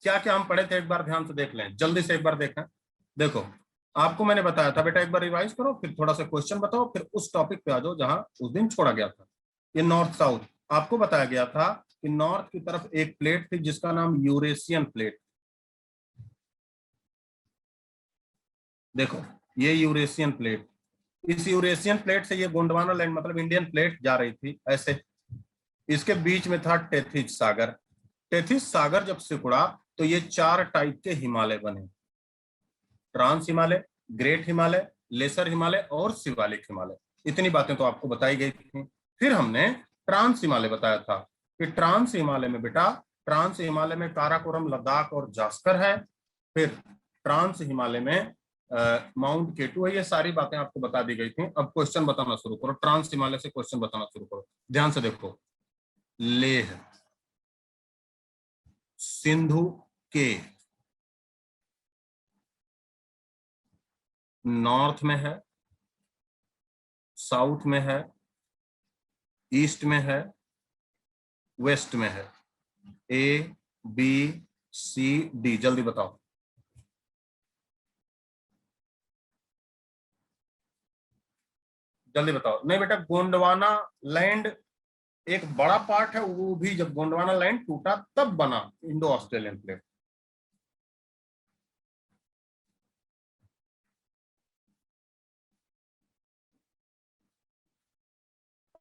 क्या क्या हम पढ़े थे एक बार ध्यान से देख लें, जल्दी से एक बार देखें। देखो, आपको मैंने बताया था बेटा, एक बार रिवाइज करो, फिर थोड़ा सा क्वेश्चन बताओ, फिर उस टॉपिक पे आ जाओ जहां उस दिन छोड़ा गया था। ये नॉर्थ साउथ आपको बताया गया था कि नॉर्थ की तरफ एक प्लेट थी जिसका नाम यूरेशियन प्लेट। देखो, ये यूरेशियन प्लेट, इस यूरेशियन प्लेट से ये गोंडवाना लैंड मतलब इंडियन प्लेट जा रही थी ऐसे। इसके बीच में था टेथिस सागर। टेथिस सागर जब सिकुड़ा तो ये चार टाइप के हिमालय बने, trans Himalaya, great Himalaya, lesser Himalaya और शिवालिक हिमालय। इतनी बातें तो आपको बताई गई थी। फिर हमने ट्रांस हिमालय बताया था कि ट्रांस हिमालय में बेटा, ट्रांस हिमालय में काराकोरम, लद्दाख और जास्कर है। फिर ट्रांस हिमालय में माउंट केटू है। ये सारी बातें आपको बता दी गई थी। अब क्वेश्चन बताना शुरू करो, ट्रांस हिमालय से क्वेश्चन बताना शुरू करो। ध्यान से देखो, लेह सिंधु के नॉर्थ में है, साउथ में है, ईस्ट में है, वेस्ट में है। ए बी सी डी, जल्दी बताओ। जल्दी बताओ। नहीं बेटा, गोंडवाना लैंड एक बड़ा पार्ट है, वो भी जब गोंडवाना लैंड टूटा तब बना Indo Australian plate.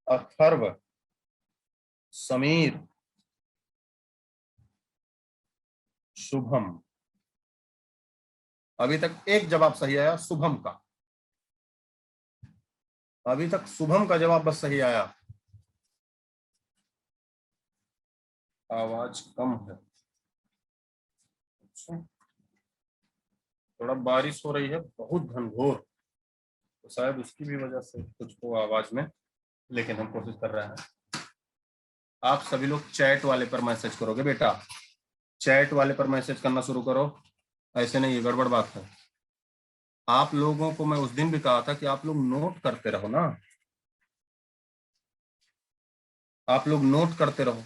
Atharva, Sameer, Shubham. अभी तक एक जवाब सही आया, शुभम का। अभी तक शुभम का जवाब बस सही आया। आवाज कम है। अच्छा, थोड़ा बारिश हो रही है, बहुत घनघोर, तो शायद उसकी भी वजह से कुछ हो आवाज में, लेकिन हम कोशिश कर रहे हैं। आप सभी लोग चैट वाले पर मैसेज करोगे बेटा, चैट वाले पर मैसेज करना शुरू करो। ऐसे नहीं, ये गड़बड़ बात है। आप लोगों को मैं उस दिन भी कहा था कि आप लोग नोट करते रहो ना, आप लोग नोट करते रहो।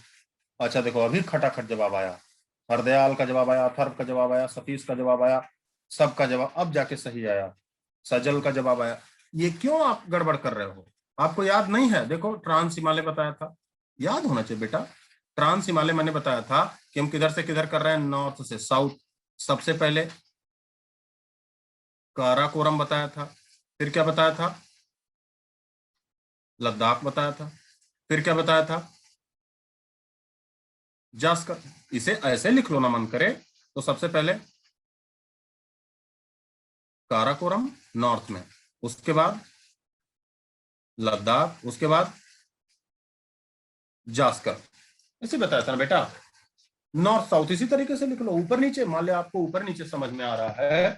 अच्छा देखो, अभी खटाखट जवाब आया। हरदयाल का जवाब आया, अथर्व का जवाब आया, सतीश का जवाब आया, सबका जवाब अब जाके सही आया। सजल का जवाब आया। ये क्यों आप गड़बड़ कर रहे हो? आपको याद नहीं है? देखो, ट्रांस हिमालय बताया था, याद होना चाहिए बेटा। ट्रांस हिमालय मैंने बताया था कि हम किधर से किधर कर रहे हैं, नॉर्थ से साउथ। सबसे पहले काराकोरम बताया था, फिर क्या बताया था, लद्दाख बताया था, फिर क्या बताया था, जास्कर। इसे ऐसे लिख लो ना मन करे, तो सबसे पहले काराकोरम नॉर्थ में, उसके बाद लद्दाख, उसके बाद जास्कर। ऐसे बताया था ना बेटा, नॉर्थ साउथ इसी तरीके से लिख लो, ऊपर नीचे। मान लिया आपको ऊपर नीचे समझ में आ रहा है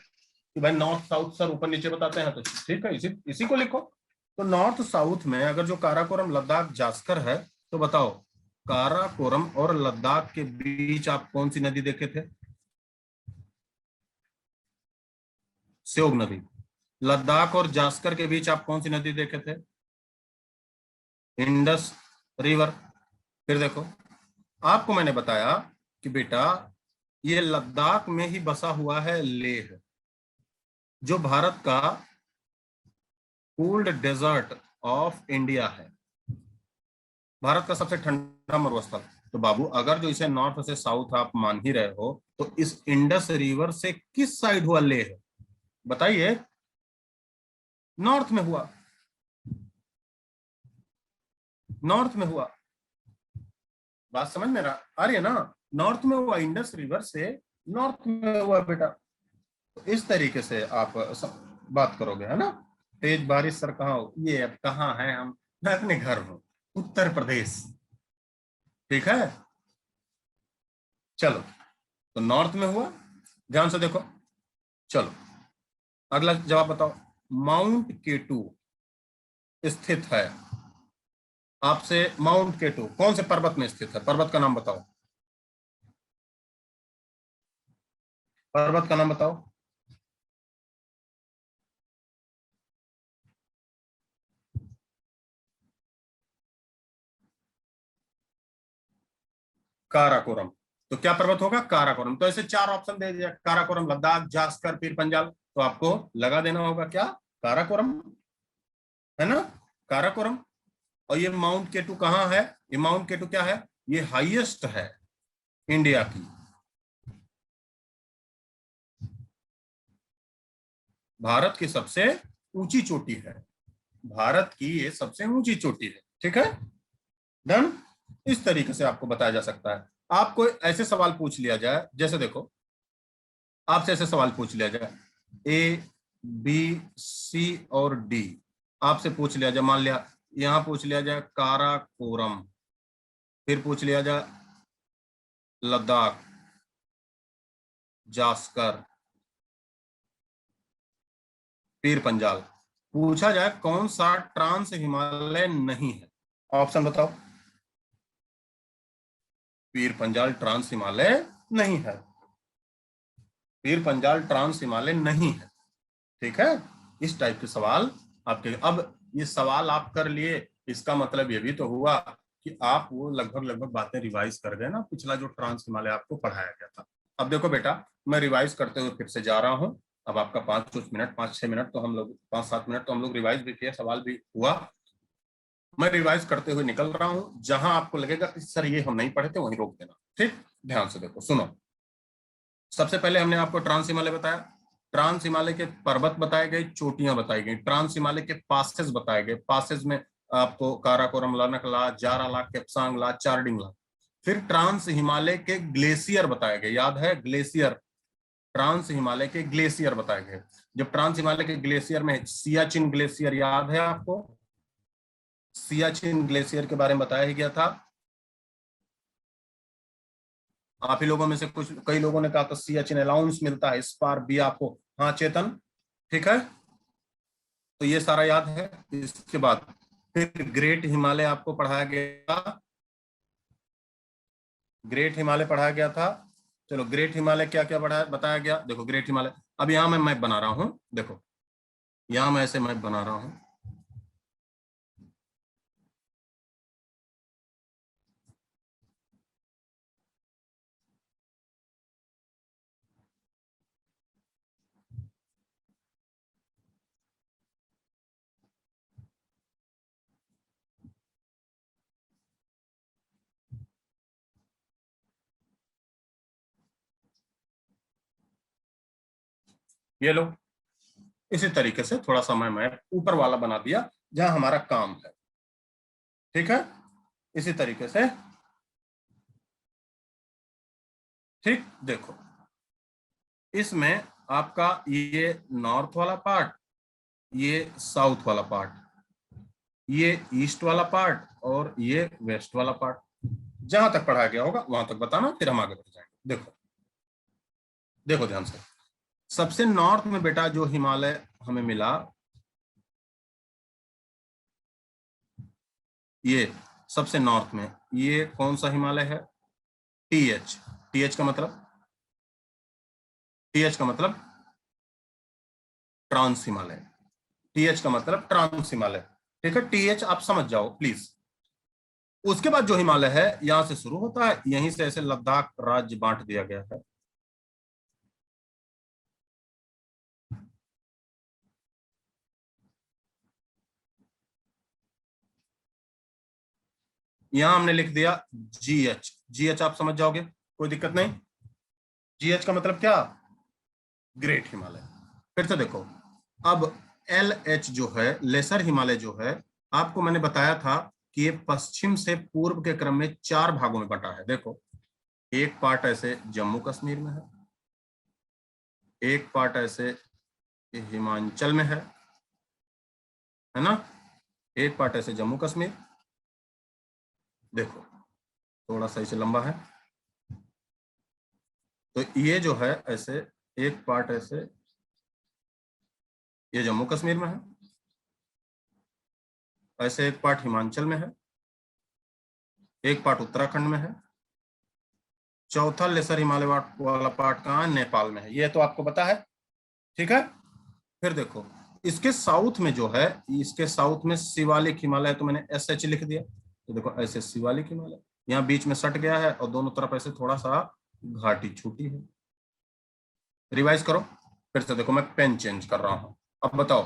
कि भाई नॉर्थ साउथ सर ऊपर नीचे बताते हैं, तो ठीक है, इसी इसी को लिखो। तो नॉर्थ साउथ में अगर जो काराकोरम, लद्दाख, जास्कर है, तो बताओ काराकोरम और लद्दाख के बीच आप कौन सी नदी देखे थे? स्योग नदी। लद्दाख और जास्कर के बीच आप कौन सी नदी देखे थे? Indus river. फिर देखो, आपको मैंने बताया कि बेटा ये लद्दाख में ही बसा हुआ है लेह, जो भारत का कोल्ड डेजर्ट ऑफ इंडिया है, भारत का सबसे ठंडा मरुस्थल। तो बाबू, अगर जो इसे नॉर्थ से साउथ आप मान ही रहे हो, तो इस इंडस रिवर से किस साइड हुआ लेह? बताइए। नॉर्थ में हुआ, नॉर्थ में हुआ। बात समझ में आ रही है ना? नॉर्थ में हुआ, इंडस रिवर से नॉर्थ में हुआ बेटा। तो इस तरीके से आप बात करोगे, है ना? तेज बारिश सर कहाँ हो? ये अब कहाँ है हम? मैं अपने घर हूँ, उत्तर प्रदेश। ठीक है, चलो। तो नॉर्थ में हुआ, ध्यान से देखो। चलो, अगला जवाब बताओ। माउंट केटू स्थित है, आपसे माउंट केटू कौन से पर्वत में स्थित है? पर्वत का नाम बताओ, पर्वत का नाम बताओ। काराकोरम। तो क्या पर्वत होगा? काराकोरम। तो ऐसे 4 ऑप्शन दे दिया, काराकोरम, लद्दाख, जास्कर, पीर पंजाल। तो आपको लगा देना होगा क्या? काराकोरम, है ना, काराकोरम। और ये माउंट केटू कहाँ है? ये माउंट केटू क्या है? ये हाईएस्ट है इंडिया की, भारत की सबसे ऊंची चोटी है, भारत की ये सबसे ऊंची चोटी है। ठीक है, डन। इस तरीके से आपको बताया जा सकता है। आपको ऐसे सवाल पूछ लिया जाए, जैसे देखो, आपसे ऐसे सवाल पूछ लिया जाए, ए बी सी और डी आपसे पूछ लिया जाए, मान लिया यहां पूछ लिया जाए काराकोरम, फिर पूछ लिया जाए लद्दाख, जास्कर, पीर पंजाल, पूछा जाए कौन सा ट्रांस हिमालय नहीं है, ऑप्शन बताओ। पीर पंजाल ट्रांस हिमालय नहीं है, पीर पंजाल ट्रांस हिमालय नहीं है। ठीक है, इस टाइप के सवाल आपके। अब ये सवाल आप कर लिए, इसका मतलब ये भी तो हुआ कि आप वो लगभग लगभग बातें रिवाइज कर गए ना, पिछला जो ट्रांस हिमालय आपको पढ़ाया गया था। अब देखो बेटा, मैं रिवाइज करते हुए फिर से जा रहा हूँ। अब आपका 5-6 मिनट, 5-6 मिनट तो हम लोग, 5-7 मिनट तो हम लोग रिवाइज भी किए, सवाल भी हुआ। मैं रिवाइज करते हुए निकल रहा हूँ, जहां आपको लगेगा कि सर ये हम नहीं पढ़े थे, वहीं रोक देना। ठीक, ध्यान से देखो, सुनो। सबसे पहले हमने आपको ट्रांस हिमालय बताया, ट्रांस हिमालय के पर्वत बताए गए, चोटियां बताई गई, ट्रांस हिमालय के पासेस बताए गए, पासेस में आपको काराकोरम, लनकला, जाराला, केपसांगला, चार्डिंगला। फिर ट्रांस हिमालय के ग्लेशियर बताए गए, याद है ग्लेशियर, ट्रांस हिमालय के ग्लेशियर बताए गए। जब ट्रांस हिमालय के ग्लेशियर में सियाचिन ग्लेशियर, याद है आपको, सियाचिन ग्लेशियर के बारे में बताया ही गया था। आप ही लोगों में से कुछ, कई लोगों ने कहा तो सियाचिन अलाउंस मिलता है, इस बार भी आपको। हाँ चेतन, ठीक है, तो ये सारा याद है। इसके बाद फिर ग्रेट हिमालय आपको पढ़ाया गया, ग्रेट हिमालय पढ़ाया गया था। चलो, ग्रेट हिमालय क्या क्या पढ़ाया बताया गया, देखो ग्रेट हिमालय। अब यहां मैं मैप बना रहा हूं, देखो यहां मैं ऐसे मैप बना रहा हूं। ये लो, इसी तरीके से थोड़ा सा मैं मैप ऊपर वाला बना दिया, जहां हमारा काम है। ठीक है, इसी तरीके से। ठीक, देखो इसमें आपका ये नॉर्थ वाला पार्ट, ये साउथ वाला पार्ट, ये ईस्ट वाला पार्ट और ये वेस्ट वाला पार्ट। जहां तक पढ़ाया गया होगा वहां तक बताना, फिर हम आगे बढ़ जाएंगे। देखो देखो ध्यान से, सबसे नॉर्थ में बेटा जो हिमालय हमें मिला, ये सबसे नॉर्थ में, ये कौन सा हिमालय है? टीएच। टीएच का मतलब, टीएच का मतलब ट्रांस हिमालय, टीएच का मतलब ट्रांस हिमालय। ठीक है, टीएच आप समझ जाओ प्लीज। उसके बाद जो हिमालय है यहां से शुरू होता है, यहीं से ऐसे लद्दाख राज्य बांट दिया गया है। यहां हमने लिख दिया जीएच, जीएच आप समझ जाओगे, कोई दिक्कत नहीं। जीएच का मतलब क्या? ग्रेट हिमालय। फिर से देखो, अब एल एच जो है, लेसर हिमालय जो है, आपको मैंने बताया था कि ये पश्चिम से पूर्व के क्रम में 4 भागों में बटा है। देखो, एक पार्ट ऐसे जम्मू कश्मीर में है, एक पार्ट ऐसे हिमाचल में है ना, एक पार्ट ऐसे जम्मू कश्मीर, देखो थोड़ा सा इसे लंबा है, तो ये जो है ऐसे एक पार्ट ऐसे, ये जम्मू कश्मीर में है, ऐसे एक पार्ट हिमाचल में है, एक पार्ट उत्तराखंड में है, चौथा लेसर हिमालय वाला पार्ट कहाँ है? नेपाल में है। ये तो आपको पता है। ठीक है, फिर देखो इसके साउथ में जो है, इसके साउथ में शिवालिक हिमालय, तो मैंने SH लिख दिया। तो देखो ऐसे शिवालिक हिमालय, यहाँ बीच में सट गया है और दोनों तरफ ऐसे थोड़ा सा घाटी छोटी है। रिवाइज करो फिर से, देखो मैं पेन चेंज कर रहा हूं। अब बताओ,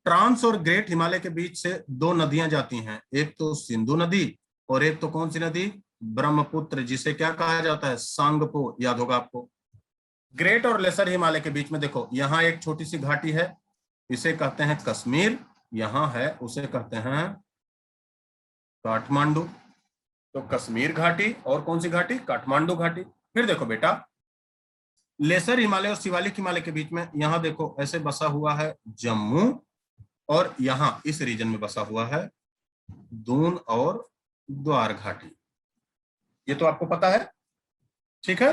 ट्रांस और ग्रेट हिमालय के बीच से दो नदियां जाती हैं, एक तो सिंधु नदी और एक तो कौन सी नदी, ब्रह्मपुत्र, जिसे क्या कहा जाता है, सांगपो, याद होगा आपको। ग्रेट और लेसर हिमालय के बीच में देखो यहाँ एक छोटी सी घाटी है, इसे कहते हैं कश्मीर, यहां है उसे कहते हैं काठमांडू। तो कश्मीर घाटी और कौन सी घाटी, काठमांडू घाटी। फिर देखो बेटा, लेसर हिमालय और शिवालिक हिमालय के बीच में यहां देखो ऐसे बसा हुआ है जम्मू, और यहां इस रीजन में बसा हुआ है दून और द्वार घाटी। ये तो आपको पता है, ठीक है,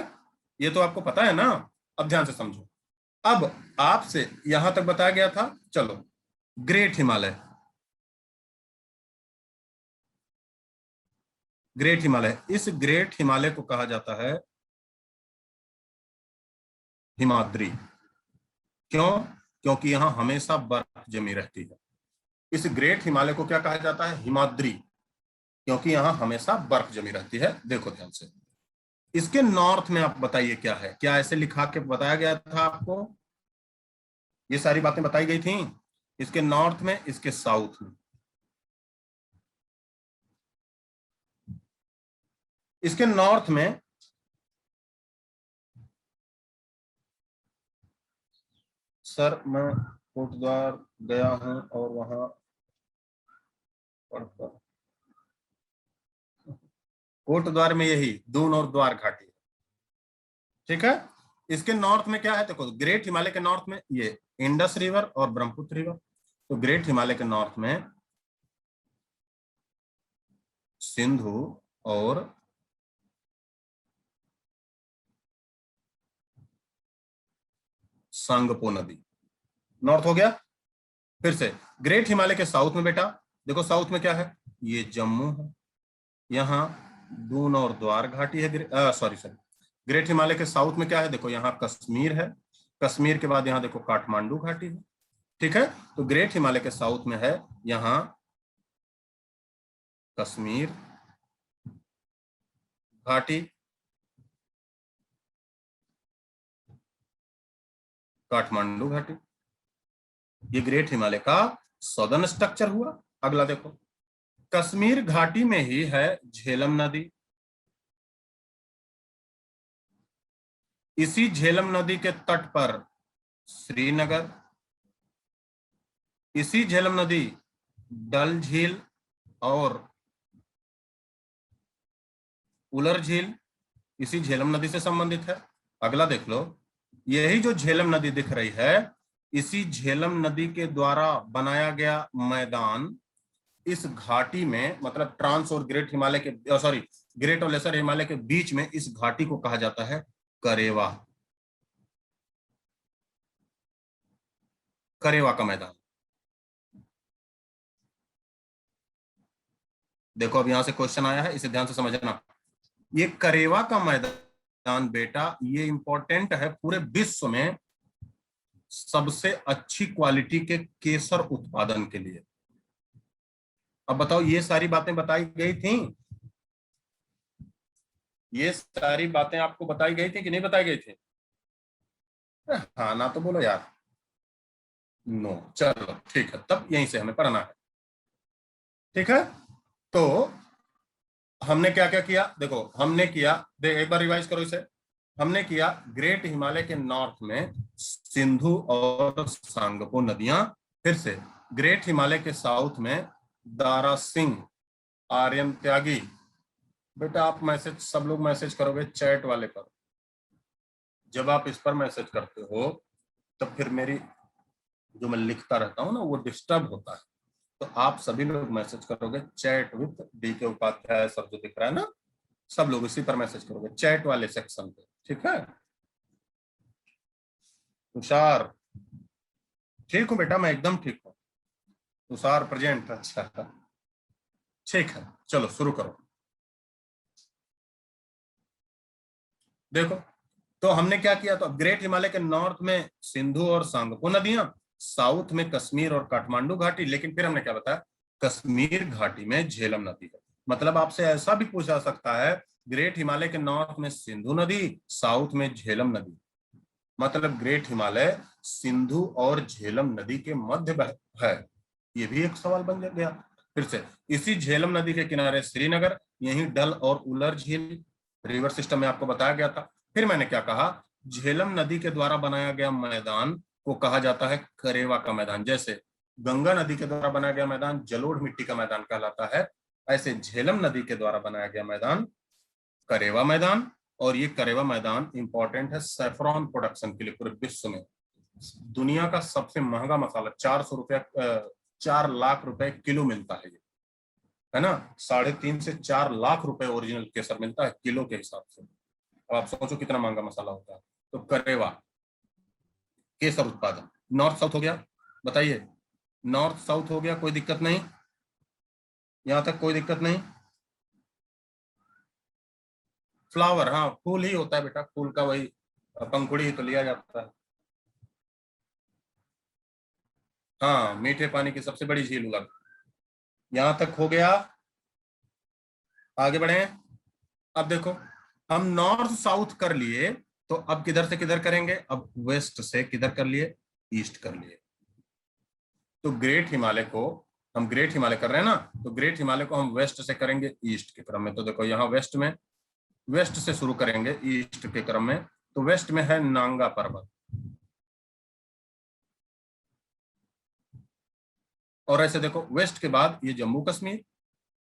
ये तो आपको पता है ना। अब ध्यान से समझो, अब आपसे यहां तक बताया गया था, चलो ग्रेट हिमालय, ग्रेट हिमालय, इस ग्रेट हिमालय को कहा जाता है हिमाद्री। क्यों, क्योंकि यहां हमेशा बर्फ जमी रहती है। इस ग्रेट हिमालय को क्या कहा जाता है, हिमाद्री, क्योंकि यहां हमेशा बर्फ जमी रहती है। देखो ध्यान से, इसके नॉर्थ में आप बताइए क्या है, क्या ऐसे लिखा के बताया गया था आपको, ये सारी बातें बताई गई थी। इसके नॉर्थ में, इसके साउथ में, इसके नॉर्थ में सर मैं कोटद्वार गया हूं और वहां पढ़ता, कोटद्वार में यही दून और द्वार घाटी है, ठीक है। इसके नॉर्थ में क्या है, देखो ग्रेट हिमालय के नॉर्थ में ये इंडस रिवर और ब्रह्मपुत्र रिवर। तो ग्रेट हिमालय के नॉर्थ में सिंधु और सांगपो नदी, नॉर्थ हो गया। फिर से ग्रेट हिमालय के साउथ में बेटा, देखो साउथ में क्या है, ये जम्मू है, यहाँ दून और द्वार घाटी है, सॉरी सॉरी, ग्रेट हिमालय के साउथ में क्या है, देखो यहाँ कश्मीर है, कश्मीर के बाद यहाँ देखो काठमांडू घाटी है, ठीक है। तो ग्रेट हिमालय के साउथ में है यहाँ कश्मीर घाटी, काठमांडू घाटी, ये ग्रेट हिमालय का सदर्न स्ट्रक्चर हुआ। अगला देखो, कश्मीर घाटी में ही है झेलम नदी, इसी झेलम नदी के तट पर श्रीनगर, इसी झेलम नदी डल झील और उलर झील इसी झेलम नदी से संबंधित है। अगला देख लो, यही जो झेलम नदी दिख रही है, इसी झेलम नदी के द्वारा बनाया गया मैदान इस घाटी में, मतलब ट्रांस और ग्रेट हिमालय के, सॉरी ग्रेट और लेसर हिमालय के बीच में इस घाटी को कहा जाता है करेवा, करेवा का मैदान। देखो अब यहां से क्वेश्चन आया है, इसे ध्यान से समझना। ये करेवा का मैदान बेटा, ये इंपॉर्टेंट है, पूरे विश्व में सबसे अच्छी क्वालिटी के केसर उत्पादन के लिए। अब बताओ, ये सारी बातें बताई गई थी, ये सारी बातें आपको बताई गई थी कि नहीं बताई गई थी, हाँ ना तो बोलो यार, नो, चलो ठीक है, तब यहीं से हमें पढ़ना है, ठीक है। तो हमने क्या क्या किया, देखो हमने किया, एक बार रिवाइज करो इसे। हमने किया ग्रेट हिमालय के नॉर्थ में सिंधु और सांगपो नदियां, फिर से ग्रेट हिमालय के साउथ में दारा सिंह, आर्यन त्यागी। बेटा आप मैसेज, सब लोग मैसेज करोगे चैट वाले पर, जब आप इस पर मैसेज करते हो तब फिर मेरी जो मैं लिखता रहता हूँ ना वो डिस्टर्ब होता है। तो आप सभी लोग मैसेज करोगे चैट विद डी के उपाध्याय सर, जो दिख रहा है ना, सब लोग इसी पर मैसेज करोगे चैट वाले सेक्शन पे, ठीक है। तुषार, ठीक हूँ बेटा, मैं एकदम ठीक हूँ। तुषार प्रेजेंट, अच्छा ठीक है, चलो शुरू करो। देखो, तो हमने क्या किया, तो ग्रेट हिमालय के नॉर्थ में सिंधु और सांगपो नदियां, साउथ में कश्मीर और काठमांडू घाटी, लेकिन फिर हमने क्या बताया, कश्मीर घाटी में झेलम नदी है। मतलब आपसे ऐसा भी पूछा सकता है ग्रेट हिमालय के नॉर्थ में सिंधु नदी, साउथ में झेलम नदी। मतलब ग्रेट हिमालय सिंधु और झेलम नदी के मध्य है। ये भी एक सवाल बन गया। फिर से, इसी झेलम नदी के किनारे श्रीनगर, यही डल और उलर झील रिवर सिस्टम में आपको बताया गया था। फिर मैंने क्या कहा, झेलम नदी के द्वारा बनाया गया मैदान को कहा जाता है करेवा का मैदान। जैसे गंगा नदी के द्वारा बनाया गया मैदान जलोढ़ मिट्टी का मैदान कहलाता है, ऐसे झेलम नदी के द्वारा बनाया गया मैदान करेवा मैदान। और ये करेवा मैदान इंपॉर्टेंट है सैफरॉन प्रोडक्शन के लिए पूरे विश्व में। दुनिया का सबसे महंगा मसाला 4 लाख रुपए किलो मिलता है ये, है ना। 3.5 से 4 लाख रुपए ओरिजिनल केसर मिलता है किलो के हिसाब से। अब आप सोचो कितना महंगा मसाला होता है। तो करेवा केसर उत्पादन नॉर्थ साउथ हो गया। बताइए, नॉर्थ साउथ हो गया, कोई दिक्कत नहीं, यहां तक कोई दिक्कत नहीं। फ्लावर, हाँ फूल ही होता है बेटा, फूल का वही पंखुड़ी ही तो लिया जाता है। हाँ, मीठे पानी की सबसे बड़ी झील उलग। यहां तक हो गया, आगे बढ़े। अब देखो, हम नॉर्थ साउथ कर लिए, तो अब किधर से किधर करेंगे, अब वेस्ट से किधर कर लिए, ईस्ट कर लिए। तो ग्रेट हिमालय को हम ग्रेट हिमालय कर रहे हैं ना, तो ग्रेट हिमालय को हम वेस्ट से करेंगे ईस्ट के क्रम में। तो देखो यहाँ वेस्ट में, वेस्ट से शुरू करेंगे ईस्ट के क्रम में। तो वेस्ट में है नांगा पर्वत, और ऐसे देखो वेस्ट के बाद ये जम्मू कश्मीर।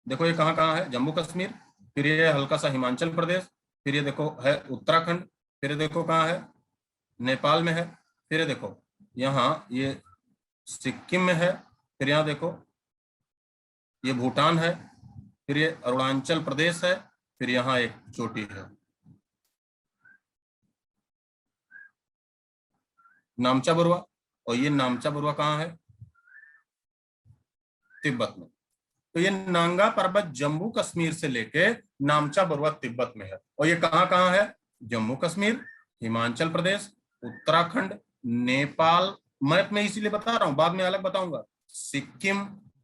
देखो ये कहाँ कहाँ है, जम्मू कश्मीर, फिर ये हल्का सा हिमाचल प्रदेश, फिर ये देखो है उत्तराखंड, फिर ये देखो कहाँ है, नेपाल में है, फिर ये देखो यहाँ ये सिक्किम में है, फिर यहाँ देखो ये भूटान है, फिर ये अरुणाचल प्रदेश है, फिर यहाँ एक चोटी है नामचा बरुआ। और ये नामचा बरुआ कहाँ है, तिब्बत में। तो ये नांगा पर्वत जम्मू कश्मीर से लेके नामचा बरुआ तिब्बत में है। और ये कहाँ कहाँ है, जम्मू कश्मीर, हिमाचल प्रदेश, उत्तराखंड, नेपाल, मैप में इसीलिए बता रहा हूं, बाद में अलग बताऊंगा, सिक्किम,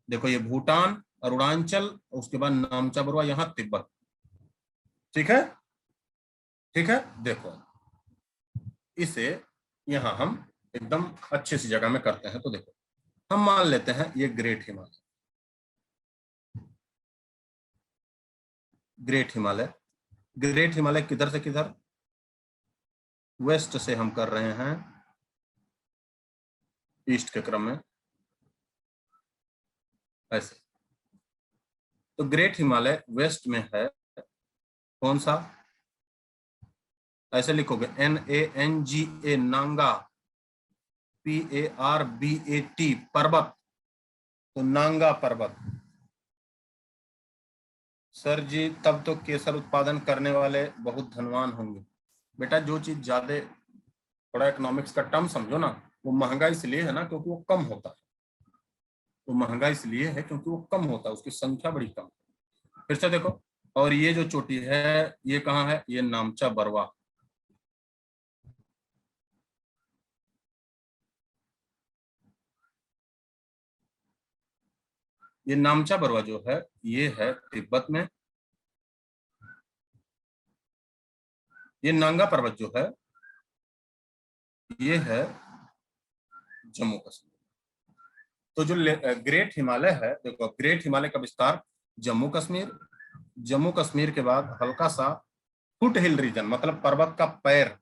देखो ये भूटान, अरुणाचल, उसके बाद नामचा बरुआ, यहाँ तिब्बत। ठीक है, ठीक है। देखो इसे यहाँ हम एकदम अच्छे सी जगह में करते हैं। तो देखो हम मान लेते हैं ये great Himalaya, great Himalaya, great Himalaya किधर से किधर, वेस्ट से हम कर रहे हैं ईस्ट के क्रम में, ऐसे। तो ग्रेट हिमालय वेस्ट में है, कौन सा, ऐसे लिखोगे NANGA, नांगा, PARBAT पर्वत। तो नांगा पर्वत। सर जी तब तो केसर उत्पादन करने वाले बहुत धनवान होंगे। बेटा जो चीज ज्यादा, थोड़ा इकोनॉमिक्स का टर्म समझो ना, वो महंगा इसलिए है ना क्योंकि वो कम होता है। वो महंगा इसलिए है क्योंकि वो कम होता है, उसकी संख्या बड़ी कम। फिर से देखो, और ये जो चोटी है ये कहाँ है, ये नामचा बरवा। ये नामचा बरवा जो है ये है तिब्बत में। ये नांगा पर्वत जो है ये है जम्मू कश्मीर। तो जो ग्रेट हिमालय है, देखो ग्रेट हिमालय का विस्तार जम्मू कश्मीर, जम्मू कश्मीर के बाद हल्का सा फुट हिल रीजन, मतलब पर्वत का पैर,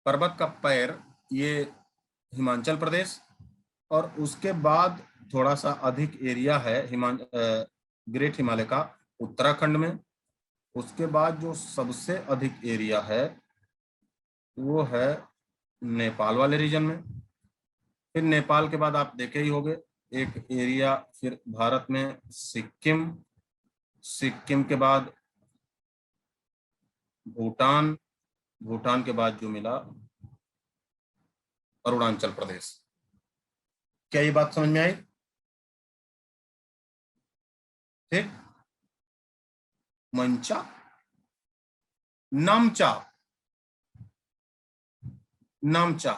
पर्वत का पैर ये हिमाचल प्रदेश, और उसके बाद थोड़ा सा अधिक एरिया है ग्रेट हिमालय का उत्तराखंड में। उसके बाद जो सबसे अधिक एरिया है वो है नेपाल वाले रीजन में। फिर नेपाल के बाद आप देखे ही होंगे एक एरिया फिर भारत में सिक्किम, सिक्किम के बाद भूटान, भूटान के बाद जो मिला अरुणाचल प्रदेश। क्या ये बात समझ में आई? ठीक, मंचा, नामचा, नामचा,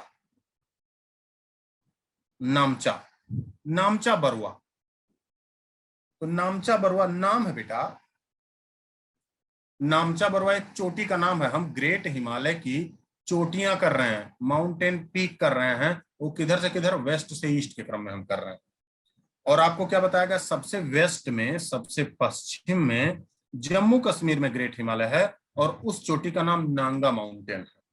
नामचा, नामचा बरुआ। तो नामचा बरुआ नाम है बेटा, नामचा बरुआ एक चोटी का नाम है। हम ग्रेट हिमालय की चोटियां कर रहे हैं, माउंटेन पीक कर रहे हैं, वो किधर से किधर, वेस्ट से ईस्ट के क्रम में हम कर रहे हैं। और आपको क्या बताया गया, सबसे वेस्ट में, सबसे पश्चिम में जम्मू कश्मीर में ग्रेट हिमालय है, और उस चोटी का नाम नांगा माउंटेन है।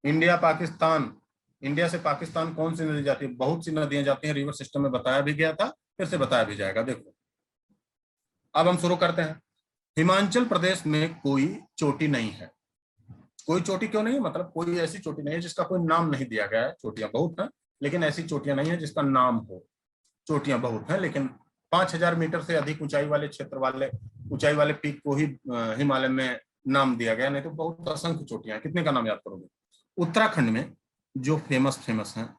इंडिया पाकिस्तान, इंडिया से पाकिस्तान कौन सी नदी जाती है? बहुत सी नदियां जाती हैं, रिवर सिस्टम में बताया भी गया था, फिर से बताया भी जाएगा। देखो अब हम शुरू करते हैं। हिमाचल प्रदेश में कोई चोटी नहीं है। कोई चोटी क्यों नहीं है, मतलब कोई ऐसी चोटी नहीं है जिसका कोई नाम नहीं दिया गया है। चोटियां बहुत हैं, लेकिन ऐसी चोटियां नहीं है जिसका नाम हो। चोटियां बहुत हैं, लेकिन 5,000 मीटर से अधिक ऊंचाई वाले क्षेत्र वाले, ऊंचाई वाले पीक को ही हिमालय में नाम दिया गया, नहीं तो बहुत असंख्य चोटियां हैं। कितने का नाम याद करोगे? उत्तराखंड में जो फेमस फेमस हैं,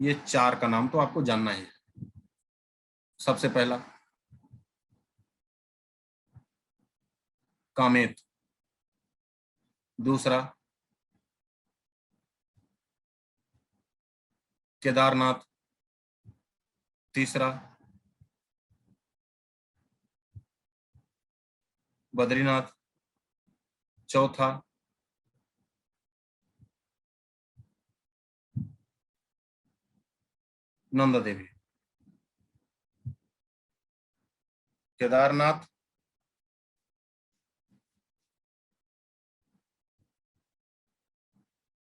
ये 4 का नाम तो आपको जानना ही है। सबसे पहला कामेत, दूसरा केदारनाथ, तीसरा बद्रीनाथ, चौथा नंदा देवी। केदारनाथ,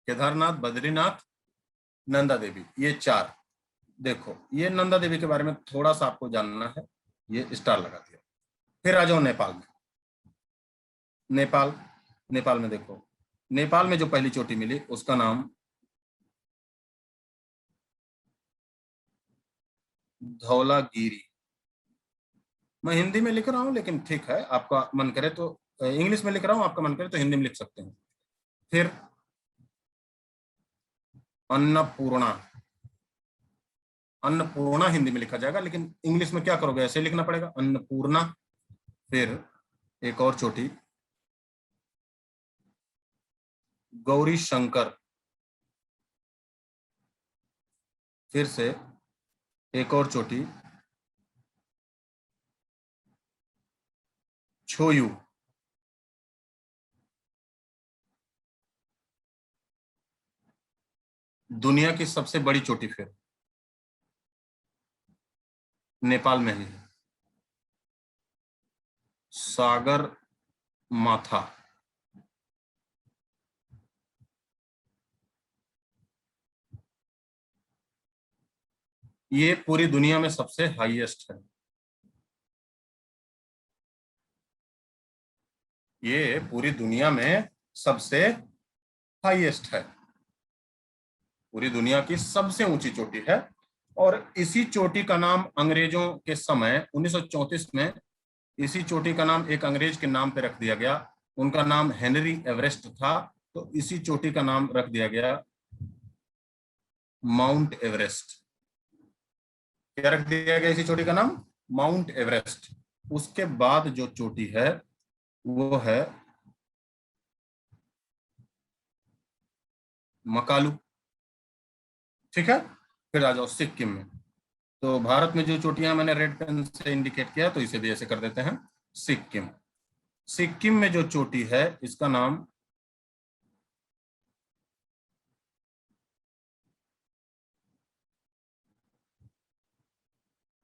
केदारनाथ, बद्रीनाथ, नंदा देवी, ये 4। देखो ये नंदा देवी के बारे में थोड़ा सा आपको जानना है, ये स्टार लगा दिया। फिर आ जाओ नेपाल में। नेपाल, नेपाल में देखो, नेपाल में जो पहली चोटी मिली उसका नाम धौलागिरी। मैं हिंदी में लिख रहा हूं, लेकिन ठीक है, आपका मन करे तो इंग्लिश में लिख रहा हूं, आपका मन करे तो हिंदी में लिख सकते हैं। फिर अन्नपूर्णा, अन्नपूर्णा हिंदी में लिखा जाएगा, लेकिन इंग्लिश में क्या करोगे, ऐसे लिखना पड़ेगा, अन्नपूर्णा। फिर एक और चोटी गौरी शंकर। फिर से एक और चोटी छोयू। दुनिया की सबसे बड़ी चोटी फिर नेपाल में ही है, सागर माथा। ये पूरी दुनिया में सबसे हाईएस्ट है। ये पूरी दुनिया में सबसे हाईएस्ट है, पूरी दुनिया की सबसे ऊंची चोटी है। और इसी चोटी का नाम अंग्रेजों के समय 1934 में, इसी चोटी का नाम एक अंग्रेज के नाम पे रख दिया गया। उनका नाम हेनरी एवरेस्ट था, तो इसी चोटी का नाम रख दिया गया माउंट एवरेस्ट। क्या रख दिया गया इसी चोटी का नाम? Mount Everest. उसके बाद जो चोटी है वो है मकालू। ठीक है, फिर आ जाओ सिक्किम में। तो भारत में जो चोटियां मैंने रेड पेन से इंडिकेट किया, तो इसे भी ऐसे कर देते हैं सिक्किम। सिक्किम में जो चोटी है इसका नाम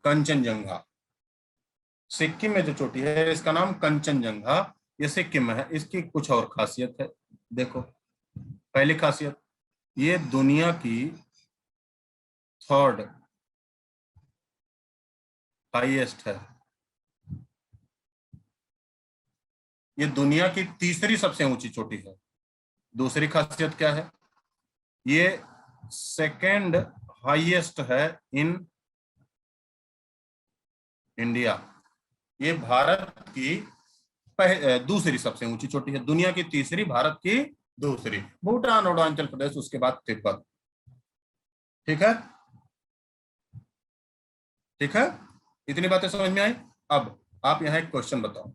कंचनजंगा। सिक्किम में जो चोटी है इसका नाम कंचनजंगा। ये सिक्किम में है। इसकी कुछ और खासियत है, देखो। पहली खासियत, ये दुनिया की 3rd हाईएस्ट है। ये दुनिया की तीसरी सबसे ऊंची चोटी है। दूसरी खासियत क्या है, ये 2nd हाईएस्ट है इन इंडिया। ये भारत की दूसरी सबसे ऊंची चोटी है। दुनिया की तीसरी, भारत की दूसरी। भूटान, अरुणाचल प्रदेश, उसके बाद तिब्बत। ठीक है, ठीक है, इतनी बातें समझ में आई। अब आप यहां एक क्वेश्चन बताओ,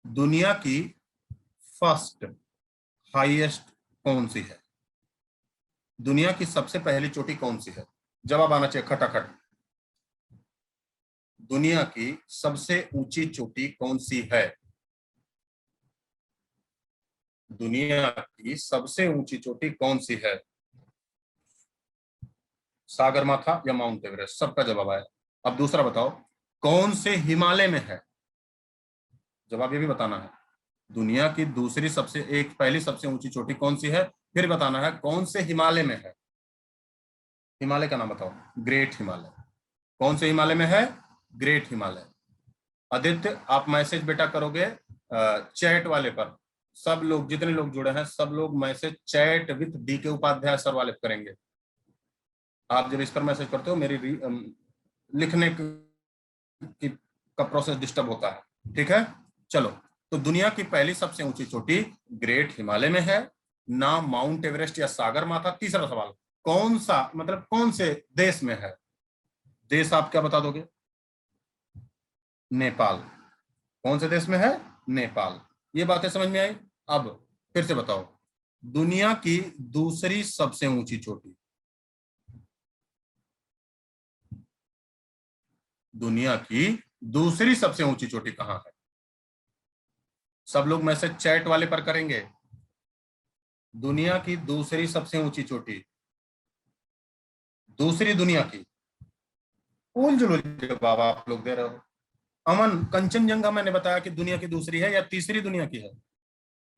दुनिया की फर्स्ट हाईएस्ट कौन सी है? दुनिया की सबसे पहली चोटी कौन सी है? जवाब आना चाहिए खटाखट। दुनिया की सबसे ऊंची चोटी कौन सी है? दुनिया की सबसे ऊंची चोटी कौन सी है? सागरमाथा या माउंट एवरेस्ट? सबका जवाब आया। अब दूसरा बताओ, कौन से हिमालय में है? जवाब ये भी बताना है। दुनिया की दूसरी सबसे एक पहली सबसे ऊंची चोटी कौन सी है, फिर बताना है कौन से हिमालय में है। हिमालय का नाम बताओ। ग्रेट हिमालय। कौन से हिमालय में है? ग्रेट हिमालय। आदित्य, आप मैसेज बेटा करोगे चैट वाले पर। सब लोग, जितने लोग जुड़े हैं, सब लोग मैसेज चैट विद डी के उपाध्याय सर वाले करेंगे। आप जब इस पर मैसेज करते हो, मेरी लिखने की का प्रोसेस डिस्टर्ब होता है। ठीक है, चलो। तो दुनिया की पहली सबसे ऊंची चोटी ग्रेट हिमालय में है, ना माउंट एवरेस्ट या सागर माथा। तीसरा सवाल, कौन सा मतलब कौन से देश में है? देश आप क्या बता दोगे? नेपाल। कौन से देश में है? नेपाल। ये बातें समझ में आई? अब फिर से बताओ, दुनिया की दूसरी सबसे ऊंची चोटी। दुनिया की दूसरी सबसे ऊंची चोटी कहां है? सब लोग मैसेज चैट वाले पर करेंगे। दुनिया की दूसरी सबसे ऊंची चोटी, दूसरी दुनिया की। उल जुलूल जवाब आप लोग दे रहे हो। अमन, कंचनजंगा मैंने बताया कि दुनिया की दूसरी है या तीसरी दुनिया की है?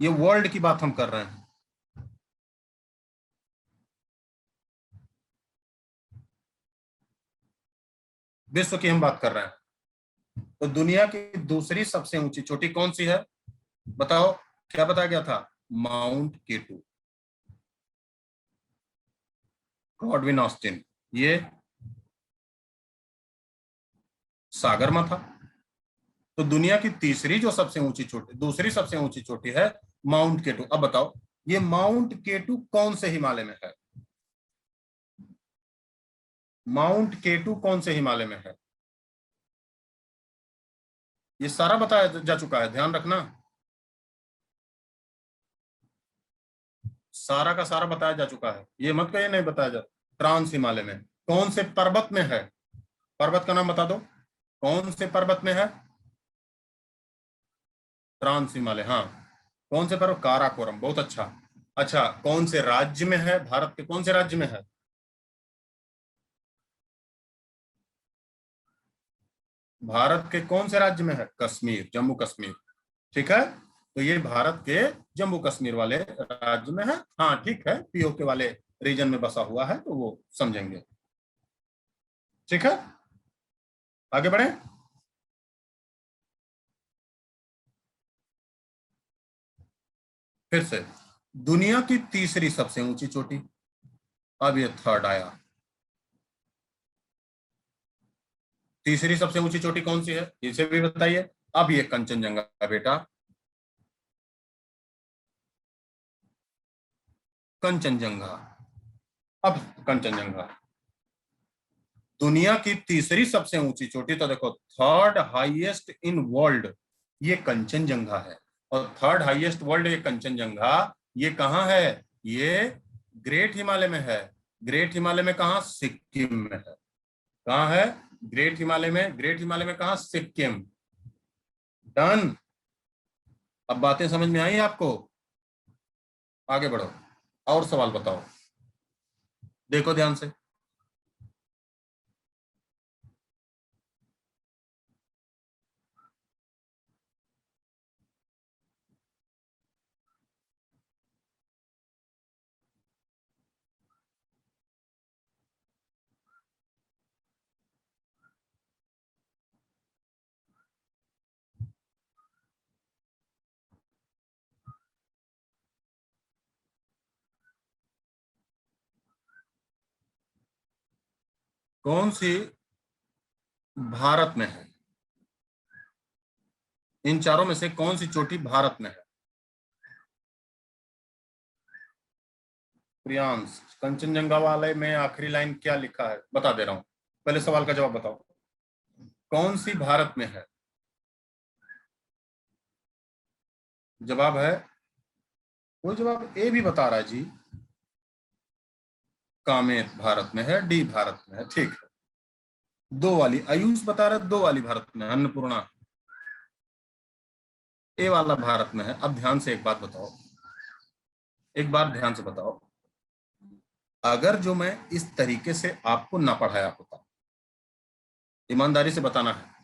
ये वर्ल्ड की बात हम कर रहे हैं। विश्व की हम बात कर रहे हैं। तो दुनिया की दूसरी सबसे ऊंची चोटी कौन सी है? बताओ। क्या बताया गया था? Mount K two. Godwin Austen. ये सागरमाथा। तो दुनिया की तीसरी जो सबसे ऊंची चोटी, दूसरी सबसे ऊंची चोटी है माउंट केटू। अब बताओ, ये माउंट केटू कौन से हिमालय में है? माउंट केटू कौन से हिमालय में है? ये सारा बताया जा चुका है, ध्यान रखना। सारा का सारा बताया जा चुका है, ये मत कहिए नहीं बताया जा। ट्रांस हिमालय में। कौन से पर्वत में है? पर्वत का नाम बता दो। कौन से पर्वत में है? ट्रांस हिमालय, हाँ। कौन से पर्वत? काराकोरम, बहुत अच्छा। अच्छा, कौन से राज्य में है? भारत के कौन से राज्य में है? भारत के कौन से राज्य में है? कश्मीर, जम्मू कश्मीर। ठीक है, तो ये भारत के जम्मू कश्मीर वाले राज्य में है। हाँ ठीक है, पीओके वाले रीजन में बसा हुआ है, तो वो समझेंगे। ठीक है, आगे बढ़े। फिर से, दुनिया की तीसरी सबसे ऊंची चोटी। अब ये थर्ड आया। तीसरी सबसे ऊंची चोटी कौन सी है, इसे भी बताइए। अब ये कंचनजंगा बेटा। कंचनजंगा। अब कंचनजंगा दुनिया की तीसरी सबसे ऊंची चोटी, तो देखो, थर्ड हाईएस्ट इन वर्ल्ड ये कंचनजंगा है। और थर्ड हाईएस्ट वर्ल्ड ये कंचनजंगा, ये कहां है? ये ग्रेट हिमालय में है। ग्रेट हिमालय में कहा? सिक्किम में है। कहां है? ग्रेट हिमालय में। ग्रेट हिमालय में कहा? सिक्किम। डन। अब बातें समझ में आई आपको? आगे बढ़ो, और सवाल बताओ। देखो ध्यान से। कौन सी भारत में है? इन चारों में से कौन सी चोटी भारत में है? प्रियांश, कंचनजंगा वाले में आखिरी लाइन क्या लिखा है बता दे रहा हूं, पहले सवाल का जवाब बताओ। कौन सी भारत में है? जवाब है, वो जवाब ए भी बता रहा है जी। कामेत भारत में है, डी भारत में है। ठीक है, दो वाली आयुष बता रहा, दो वाली भारत में अन्नपूर्णा ए वाला भारत में है। अब ध्यान से एक बात बताओ, एक बार ध्यान से बताओ, अगर जो मैं इस तरीके से आपको ना पढ़ाया होता, ईमानदारी से बताना है,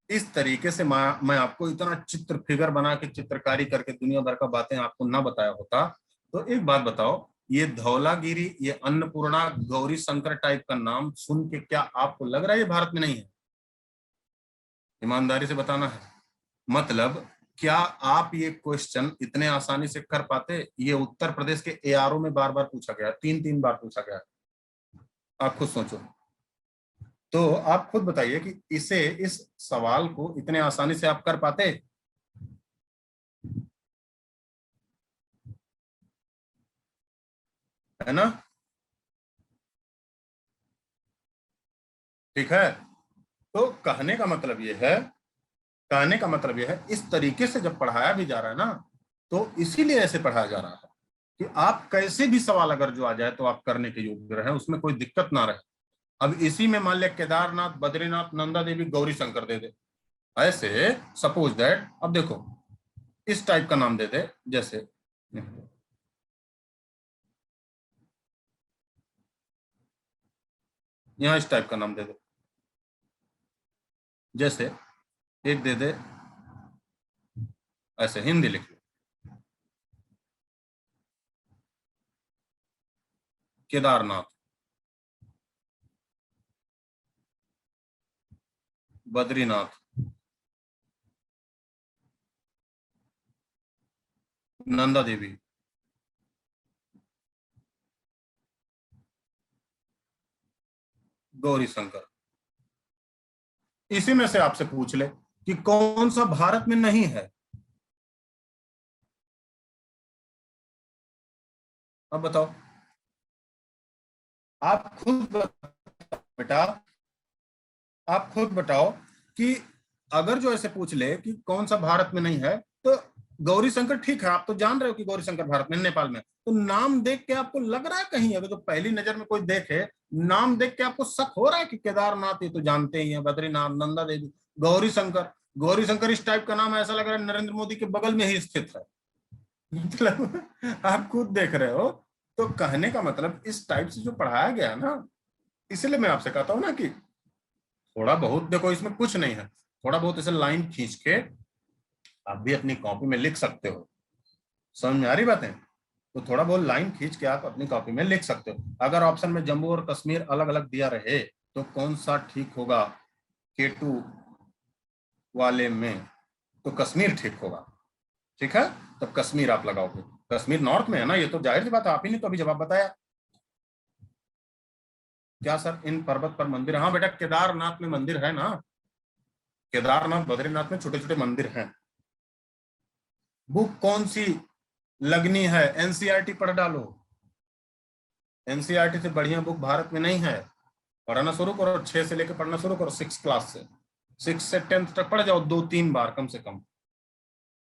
इस तरीके से मैं आपको इतना चित्र फिगर बना के चित्रकारी करके दुनिया भर का बातें आपको ना बताया होता, तो एक बात बताओ, ये धौलागिरी, ये अन्नपूर्णा, गौरी शंकर टाइप का नाम सुन के क्या आपको लग रहा है ये भारत में नहीं है? ईमानदारी से बताना है। मतलब क्या आप ये क्वेश्चन इतने आसानी से कर पाते? ये उत्तर प्रदेश के एआरओ में बार बार पूछा गया, तीन तीन बार पूछा गया। आप खुद सोचो, तो आप खुद बताइए कि इस सवाल को इतने आसानी से आप कर पाते? है ना? ठीक है, तो कहने का मतलब ये है, कहने का मतलब यह है, इस तरीके से जब पढ़ाया भी जा रहा है ना, तो इसीलिए ऐसे पढ़ाया जा रहा है कि आप कैसे भी सवाल अगर जो आ जाए तो आप करने के योग्य रहे, उसमें कोई दिक्कत ना रहे। अब इसी में मान लिया केदारनाथ, बद्रीनाथ, नंदा देवी, गौरी शंकर दे दे, ऐसे सपोज दैट, अब देखो इस टाइप का नाम दे दे, जैसे यहाँ इस टाइप का नाम दे दे, जैसे एक दे दे ऐसे हिंदी लिख लो, केदारनाथ, बद्रीनाथ, नंदा देवी, गौरी शंकर। इसी में से आपसे पूछ ले कि कौन सा भारत में नहीं है, अब बताओ, आप खुद बेटा, आप खुद बताओ कि अगर जो ऐसे पूछ ले कि कौन सा भारत में नहीं है, तो गौरी शंकर ठीक है, आप तो जान रहे हो कि गौरी शंकर भारत में, नेपाल में, तो नाम देख के आपको लग रहा है कहीं, अगर जो पहली नजर में कोई देखे, नाम देख के आपको शक हो रहा है कि केदारनाथ ये तो जानते ही हैं, बद्रीनाथ, नंदा देवी, गौरी शंकर, गौरी शंकर इस टाइप का नाम ऐसा लग रहा है नरेंद्र मोदी के बगल में ही स्थित है। मतलब आप खुद देख रहे हो। तो कहने का मतलब इस टाइप से जो पढ़ाया गया ना, इसलिए मैं आपसे कहता हूँ ना कि थोड़ा बहुत देखो, इसमें कुछ नहीं है, थोड़ा बहुत ऐसे लाइन खींच के आप भी अपनी कॉपी में लिख सकते हो। समझ में आ रही बातें? तो थोड़ा बहुत लाइन खींच के आप अपनी कॉपी में लिख सकते हो। अगर ऑप्शन में जम्मू और कश्मीर अलग अलग दिया रहे तो कौन सा ठीक होगा? K2 वाले में तो कश्मीर ठीक होगा, ठीक है, तब कश्मीर आप लगाओगे। कश्मीर नॉर्थ में है ना, ये तो जाहिर सी बात है, आप ही ने तो अभी जवाब बताया। क्या सर इन पर्वत पर मंदिर? हाँ बेटा, केदारनाथ में मंदिर है ना, केदारनाथ बद्रीनाथ में छोटे छोटे मंदिर हैं। बुक कौन सी लगनी है? एनसीईआरटी पढ़ डालो, एनसीईआरटी से बढ़िया बुक भारत में नहीं है। पढ़ना शुरू करो, 6 से लेकर पढ़ना शुरू करो, 6 क्लास से, 6 से 10 तक पढ़ जाओ, 2-3 बार कम से कम।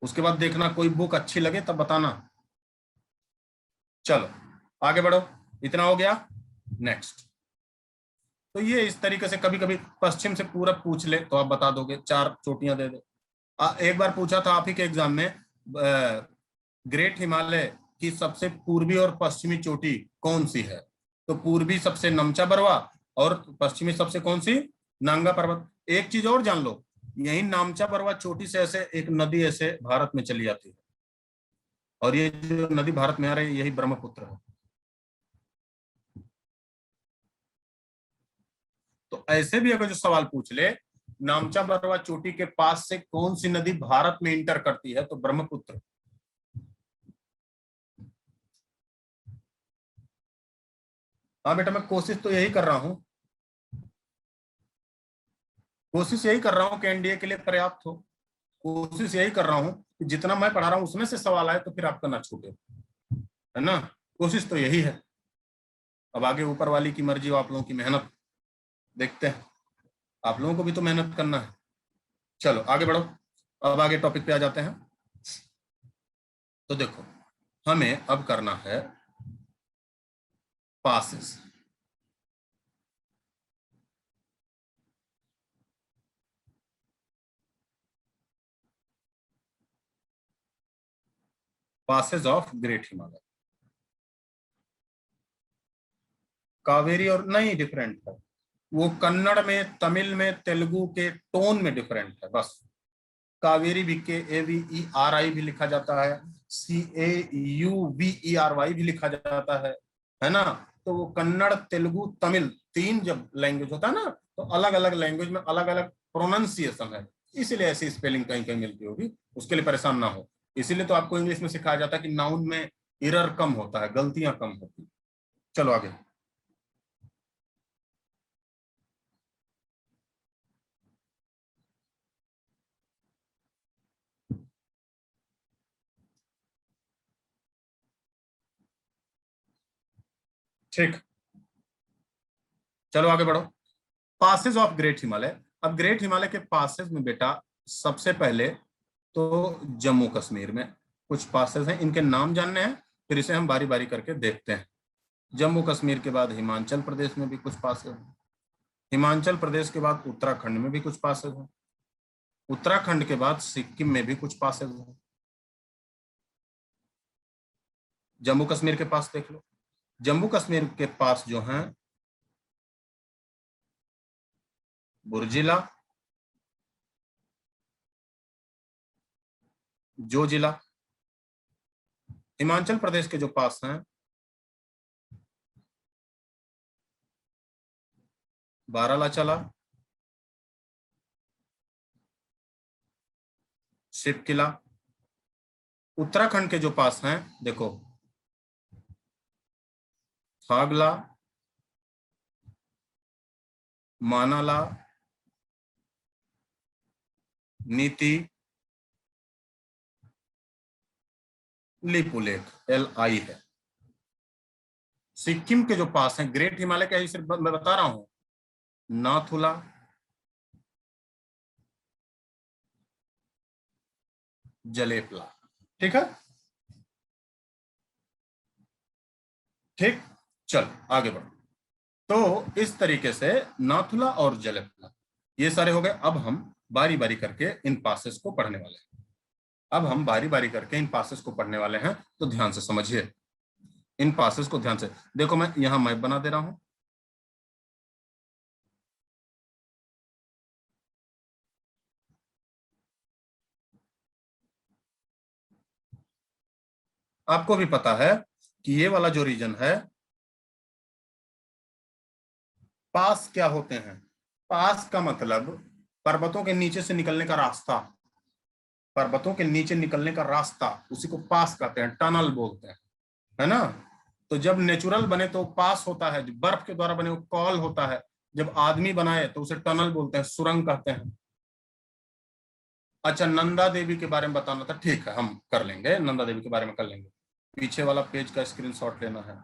उसके बाद देखना कोई बुक अच्छी लगे तब बताना। चलो आगे बढ़ो, इतना हो गया, नेक्स्ट। तो ये इस तरीके से कभी कभी पश्चिम से पूरब पूछ ले तो आप बता दोगे, 4 चोटियां दे दे। एक बार पूछा था आप ही के एग्जाम में, ग्रेट हिमालय की सबसे पूर्वी और पश्चिमी चोटी कौन सी है? तो पूर्वी सबसे नमचा बरवा, और पश्चिमी सबसे कौन सी? नांगा पर्वत। एक चीज और जान लो, यही नामचा बरवा चोटी से ऐसे एक नदी ऐसे भारत में चली जाती है, और ये जो नदी भारत में आ रही है यही ब्रह्मपुत्र है। तो ऐसे भी अगर जो सवाल पूछ ले, नामचा बरवा चोटी के पास से कौन सी नदी भारत में इंटर करती है, तो ब्रह्मपुत्र। हाँ बेटा, मैं कोशिश तो यही कर रहा हूँ, कोशिश यही कर रहा हूँ कि एनडीए के लिए पर्याप्त हो। कोशिश यही कर रहा हूँ कि जितना मैं पढ़ा रहा हूँ उसमें से सवाल आए तो फिर आपका ना छूटे, है ना? कोशिश तो यही है। अब आगे ऊपर वाली की मर्जी, आप लोगों की मेहनत देखते हैं, आप लोगों को भी तो मेहनत करना है। चलो आगे बढ़ो, अब आगे टॉपिक पे आ जाते हैं। तो देखो, हमें अब करना है passes. Passes of great Himalaya. Kaveri और नहीं डिफरेंट है, वो कन्नड़ में, तमिल में, तेलुगु के टोन में डिफरेंट है बस। कावेरी भी KAVERI भी लिखा जाता है, CAUVERY भी लिखा जाता है ना। तो वो कन्नड़, तेलुगु, तमिल, तीन जब लैंग्वेज होता है ना, तो अलग अलग लैंग्वेज में अलग अलग प्रोनाउंसिएशन है, इसीलिए ऐसी स्पेलिंग कहीं कहीं मिलती होगी, उसके लिए परेशान ना हो। इसीलिए तो आपको इंग्लिश में सिखाया जाता है कि नाउन में एरर कम होता है, गलतियां कम होती। चलो आगे। ठीक, चलो आगे बढ़ो। Passes of great Himalaya. अब ग्रेट हिमालय के पासेज में बेटा सबसे पहले तो जम्मू कश्मीर में कुछ पासेज हैं, इनके नाम जानने हैं, फिर इसे हम बारी बारी करके देखते हैं। जम्मू कश्मीर के बाद हिमाचल प्रदेश में भी कुछ पासेज हैं, हिमाचल प्रदेश के बाद उत्तराखंड में भी कुछ पासेज हैं, उत्तराखंड के बाद सिक्किम में भी कुछ पासेज हैं। जम्मू कश्मीर के पास देख लो, जम्मू कश्मीर के पास जो हैं बुर्जिला, जो जिला। हिमाचल प्रदेश के जो पास हैं बारालाचला, शिव किला। उत्तराखंड के जो पास हैं देखो खागला, मानाला, नीति, लिपुलेख, LI है। सिक्किम के जो पास हैं ग्रेट हिमालय का ही सिर्फ मैं बता रहा हूं, नाथुला, जलेपला। ठीक है, ठीक, चल आगे बढ़ो। तो इस तरीके से नाथुला और जलेपला ये सारे हो गए। अब हम बारी बारी करके इन पासेस को पढ़ने वाले हैं। अब हम बारी बारी करके इन पासेस को पढ़ने वाले हैं, तो ध्यान से समझिए इन पासेस को, ध्यान से देखो। मैं यहां मैप बना दे रहा हूं, आपको भी पता है कि ये वाला जो रीजन है, पास क्या होते हैं? पास का मतलब पर्वतों के नीचे से निकलने का रास्ता, पर्वतों के नीचे निकलने का रास्ता, उसी को पास कहते हैं, टनल बोलते हैं, है ना। तो जब नेचुरल बने तो पास होता है, जब बर्फ के द्वारा बने वो कॉल होता है, जब आदमी बनाए तो उसे टनल बोलते हैं, सुरंग कहते हैं। अच्छा, नंदा देवी के बारे में बताना था, ठीक है हम कर लेंगे, नंदा देवी के बारे में कर लेंगे। पीछे वाला पेज का स्क्रीनशॉट लेना है,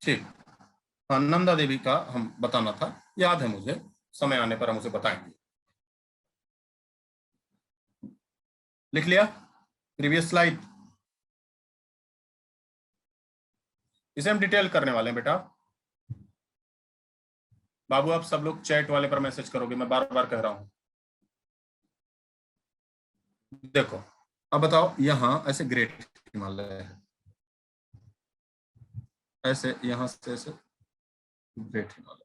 ठीक। हाँ, नंदा देवी का हम बताना था, याद है मुझे, समय आने पर हम उसे बताएंगे। लिख लिया प्रीवियस स्लाइड? इसे हम डिटेल करने वाले हैं बेटा। बाबू आप सब लोग चैट वाले पर मैसेज करोगे, मैं बार बार कह रहा हूं। देखो अब बताओ, यहां ऐसे ग्रेट हिमालय है, ऐसे यहां से ऐसे ग्रेट हिमालय,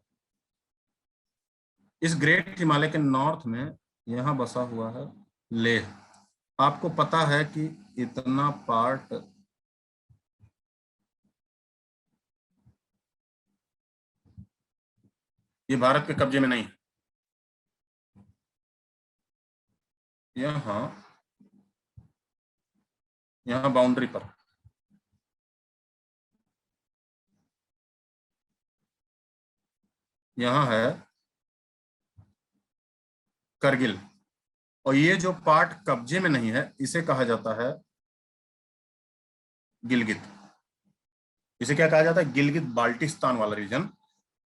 इस ग्रेट हिमालय के नॉर्थ में यहां बसा हुआ है लेह। आपको पता है कि इतना पार्ट ये भारत के कब्जे में नहीं है। यहां यहां बाउंड्री पर, यहां है करगिल, और ये जो पार्ट कब्जे में नहीं है इसे कहा जाता है गिलगित। इसे क्या कहा जाता है? गिलगित बाल्टिस्तान वाला रीजन।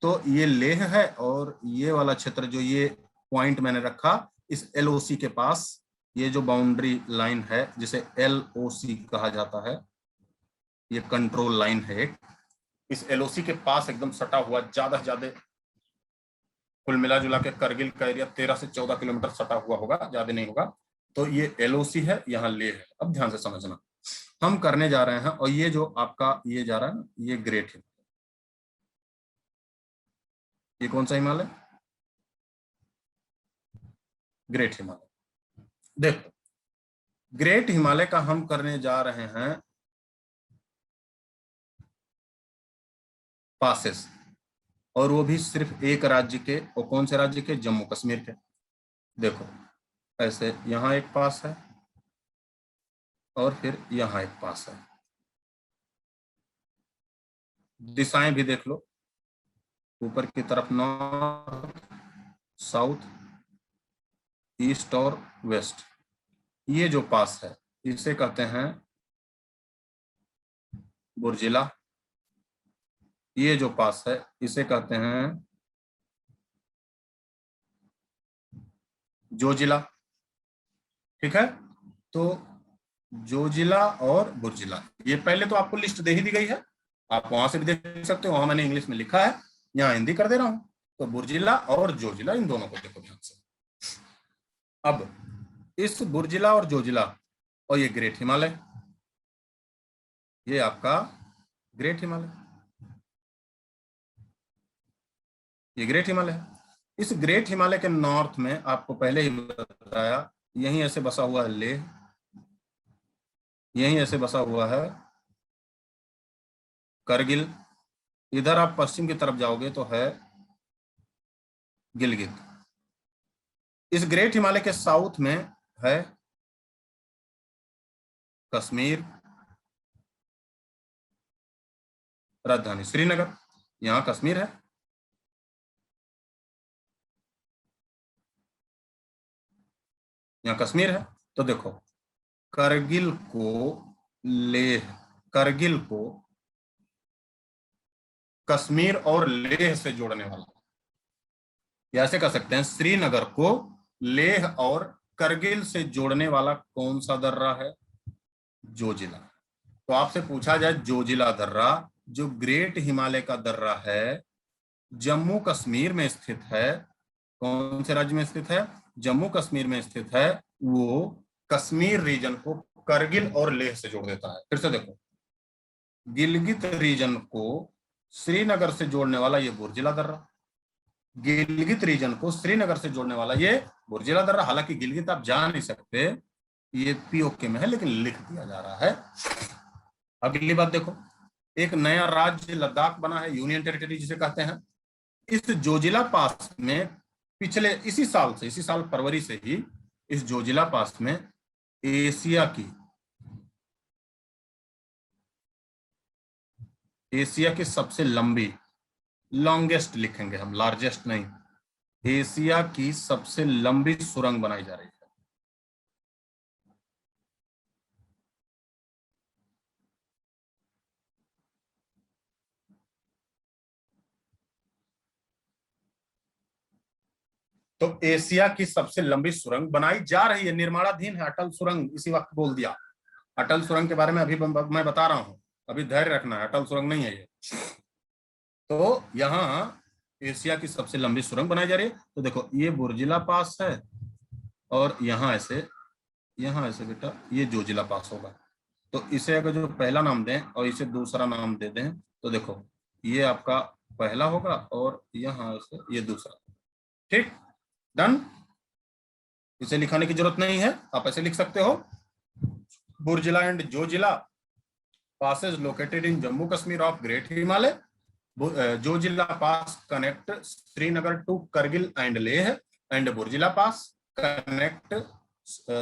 तो ये लेह है, और ये वाला क्षेत्र जो ये पॉइंट मैंने रखा, इस LOC के पास, ये जो बाउंड्री लाइन है जिसे LOC कहा जाता है, ये कंट्रोल लाइन है एक, इस LOC के पास एकदम सटा हुआ, ज्यादा से ज्यादा कुल मिला जुला के करगिल का एरिया 13 से 14 किलोमीटर सटा हुआ होगा, ज्यादा नहीं होगा। तो ये LOC है, यहाँ लेह है। अब ध्यान से समझना, हम करने जा रहे हैं, और ये जो आपका ये जा रहा है ना, ये ग्रेट हिमालय। ये कौन सा हिमालय? ग्रेट हिमालय। देखो, ग्रेट हिमालय का हम करने जा रहे हैं पासेस, और वो भी सिर्फ एक राज्य के, और कौन से राज्य के? जम्मू कश्मीर के। देखो, ऐसे यहां एक पास है, और फिर यहां एक पास है। दिशाएं भी देख लो, ऊपर की तरफ नॉर्थ, साउथ, ईस्ट और वेस्ट। ये जो पास है इसे कहते हैं बुर्जिला। ये जो पास है इसे कहते हैं जोजिला। ठीक है, तो जोजिला और बुर्जिला, ये पहले तो आपको लिस्ट दे ही दी गई है, आप वहां से भी देख सकते हो, वहां मैंने इंग्लिश में लिखा है, यहाँ हिंदी कर दे रहा हूं। तो बुर्जिला और जोजिला, इन दोनों को देखो ध्यान से। अब इस बुर्जिला और जोजिला, और ये ग्रेट हिमालय, ये आपका ग्रेट हिमालय, ये ग्रेट हिमालय है। इस ग्रेट हिमालय के नॉर्थ में आपको पहले ही बताया, यहीं ऐसे बसा हुआ है लेह, यहीं ऐसे बसा हुआ है करगिल। इधर आप पश्चिम की तरफ जाओगे तो है गिलगित। इस ग्रेट हिमालय के साउथ में है कश्मीर, राजधानी श्रीनगर, यहाँ कश्मीर है। यहाँ कश्मीर है। तो देखो, करगिल को लेह, करगिल को कश्मीर और लेह से जोड़ने वाला, या ऐसे कह सकते हैं श्रीनगर को लेह और करगिल से जोड़ने वाला कौन सा दर्रा है? जोजिला। तो आपसे पूछा जाए, जोजिला दर्रा जो ग्रेट हिमालय का दर्रा है, जम्मू कश्मीर में स्थित है, कौन से राज्य में स्थित है? जम्मू कश्मीर में स्थित है। वो कश्मीर रीजन को करगिल और लेह से जोड़ देता है। फिर से देखो, गिलगित रीजन को श्रीनगर से जोड़ने वाला ये बुर्जिला दर्रा, गिलगित रीजन को श्रीनगर से जोड़ने वाला ये बुर्जिला दर्रा। हालांकि गिलगित आप जा नहीं सकते, ये पीओके में है, लेकिन लिख दिया जा रहा है। अगली बात देखो, एक नया राज्य लद्दाख बना है, यूनियन टेरिटरी जिसे कहते हैं। इस जोजिला पास में पिछले इसी साल से, इसी साल फरवरी से ही इस जोजिला पास में एशिया की सबसे लंबी, लॉन्गेस्ट लिखेंगे हम, लार्जेस्ट नहीं, एशिया की सबसे लंबी सुरंग बनाई जा रही है। तो एशिया की सबसे लंबी सुरंग बनाई जा रही है, निर्माणाधीन है, अटल सुरंग, इसी वक्त बोल दिया। अटल सुरंग के बारे में अभी मैं बता रहा हूं, अभी धैर्य रखना है, अटल सुरंग नहीं है ये। तो यहाँ एशिया की सबसे लंबी सुरंग बनाई जा रही है। तो देखो, ये बुर्जिला पास है, और यहाँ ऐसे बेटा ये जोजिला पास होगा। तो इसे अगर जो पहला नाम दें और इसे दूसरा नाम दे दें, तो देखो ये आपका पहला होगा, और यहाँ से ये दूसरा। ठीक, डन। इसे लिखाने की जरूरत नहीं है, आप ऐसे लिख सकते हो, Burzila and Zojila passes located in Jammu Kashmir of Great Himalay. Jojila Pass connect Srinagar to Kargil and Leh, and Burjila Pass connect